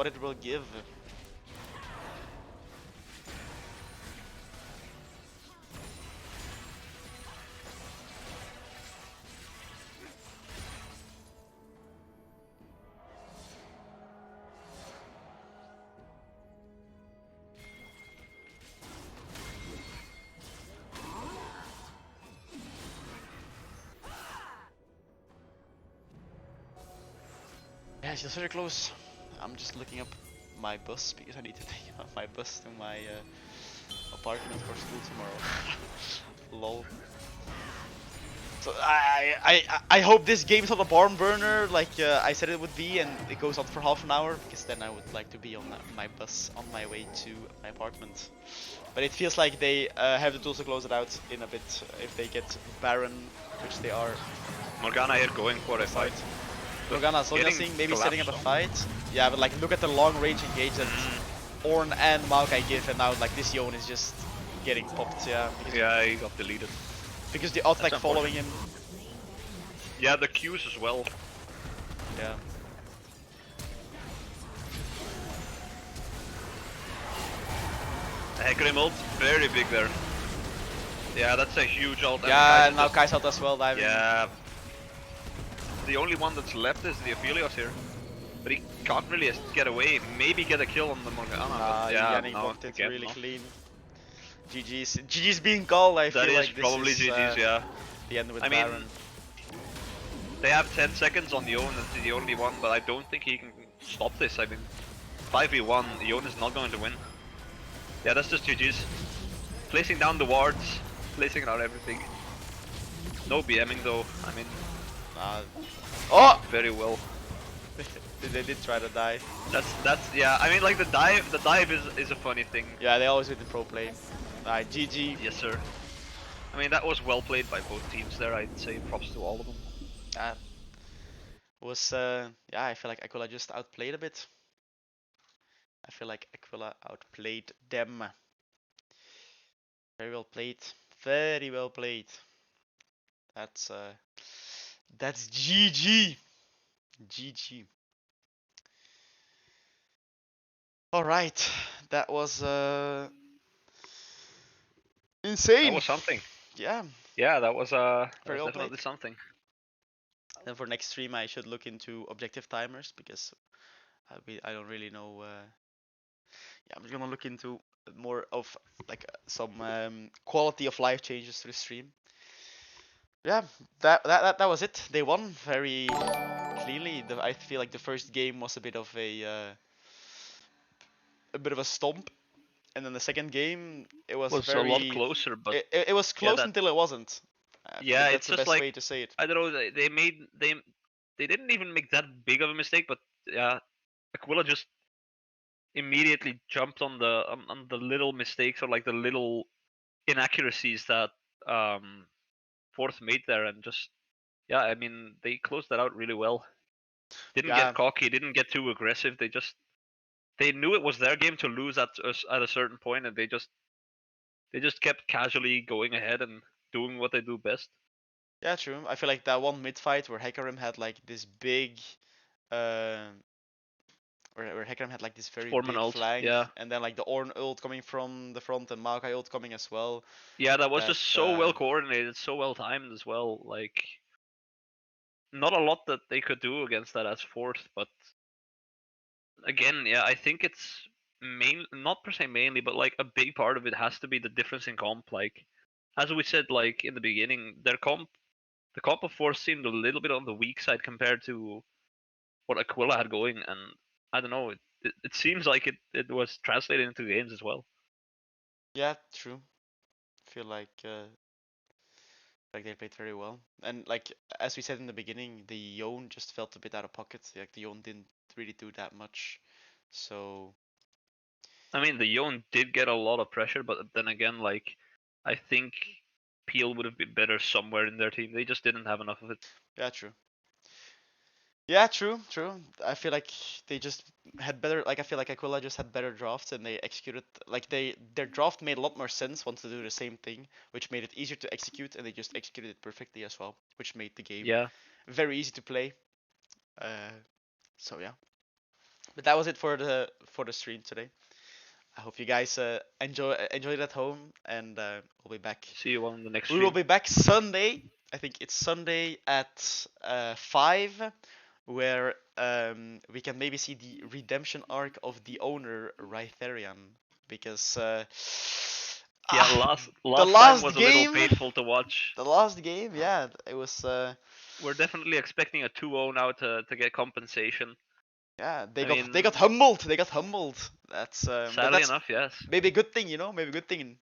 it will give. Yeah, she's very close. I'm just looking up my bus because I need to take my bus to my apartment for school tomorrow. Lol. So I hope this game's not a barn burner like I said it would be, and it goes on for half an hour, because then I would like to be on my bus on my way to my apartment. But it feels like they have the tools to close it out in a bit if they get Baron, which they are. Morgana here going for a fight. Morgana Sonia maybe setting up a fight. Yeah, but like look at the long range engage that Ornn and Maokai give, and now like this Yone is just getting popped. Yeah. Yeah, he got deleted. Because the ult like following him. Yeah, the Qs as well. Yeah. The Hecarim ult, very big there. Yeah, that's a huge ult. Yeah, and now Kai's ult as well diving. Yeah. The only one that's left is the Aphelios here. But he can't really get away, maybe get a kill on the Morgana. Yeah, Yannick blocked it really clean. GG's being called, I feel like this probably is GG's, yeah. the end with Baron. They have 10 seconds on Yon, and the only one, but I don't think he can stop this. I mean, 5v1, Yon is not going to win. Yeah, that's just GG's. Placing down the wards, placing out everything. No BMing though, I mean... Oh! Very well. They did try to die. That's yeah, I mean like the dive is a funny thing. Yeah, they always hit the pro play. Alright, GG. Yes sir. I mean that was well played by both teams there, I'd say props to all of them. Was yeah, I feel like Aquila just outplayed a bit. I feel like Aquila outplayed them. Very well played. Very well played. That's GG. GG. Alright. That was insane. That was something. Yeah. Yeah, that was Very well definitely played. something. Then for next stream I should look into objective timers because I don't really know. Yeah, I'm gonna look into more of like some quality of life changes to the stream. Yeah, that was it. They won very cleanly. I feel like the first game was a bit of a stomp, and then the second game it was a lot closer, but it was close until it wasn't. Yeah, that's it's the just best like way to say it. I don't know. They didn't even make that big of a mistake, but yeah, Aquila just immediately jumped on the little mistakes or like the little inaccuracies that Fourth made there, and just yeah, I mean they closed that out really well. Didn't get cocky, didn't get too aggressive. They knew it was their game to lose at a certain point, and they just kept casually going ahead and doing what they do best. Yeah, true. I feel like that one mid fight where Hecarim had like this big where Hecarim had like this very big ult, flank, yeah. and then like the Ornn ult coming from the front and Maokai ult coming as well. Yeah, that was just so well coordinated, so well timed as well. Like, not a lot that they could do against that as Fourth, but again, yeah, I think it's not per se mainly, but like a big part of it has to be the difference in comp. Like, as we said, like in the beginning, the comp of Fourth seemed a little bit on the weak side compared to what Aquila had going, and I don't know, it seems like it was translated into games as well. Yeah, true. I feel like they played very well, and like as we said in the beginning, the Yone just felt a bit out of pocket. Like the Yone didn't really do that much, so. I mean, the Yone did get a lot of pressure, but then again, like I think Peel would have been better somewhere in their team. They just didn't have enough of it. Yeah, true. Yeah, true. I feel like they just had better. Like I feel like Aquila just had better drafts, and they executed. Like their draft made a lot more sense once to do the same thing, which made it easier to execute, and they just executed it perfectly as well, which made the game very easy to play. So yeah. But that was it for the stream today. I hope you guys enjoyed it at home, and we'll be back. See you on the next. We will be back Sunday. I think it's Sunday at 5, where we can maybe see the redemption arc of the owner Rytherian, because last the last time was game, a little painful to watch. The last game, yeah, it was. We're definitely expecting a 2-0 now to get compensation. Yeah, they got humbled. They got humbled. That's sadly enough, yes. Maybe a good thing, Maybe a good thing.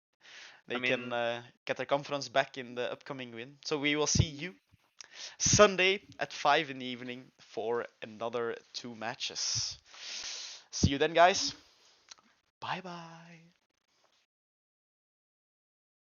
They can get their confidence back in the upcoming win. So we will see you Sunday at 5 in the evening for another 2 matches. See you then, guys. Bye bye.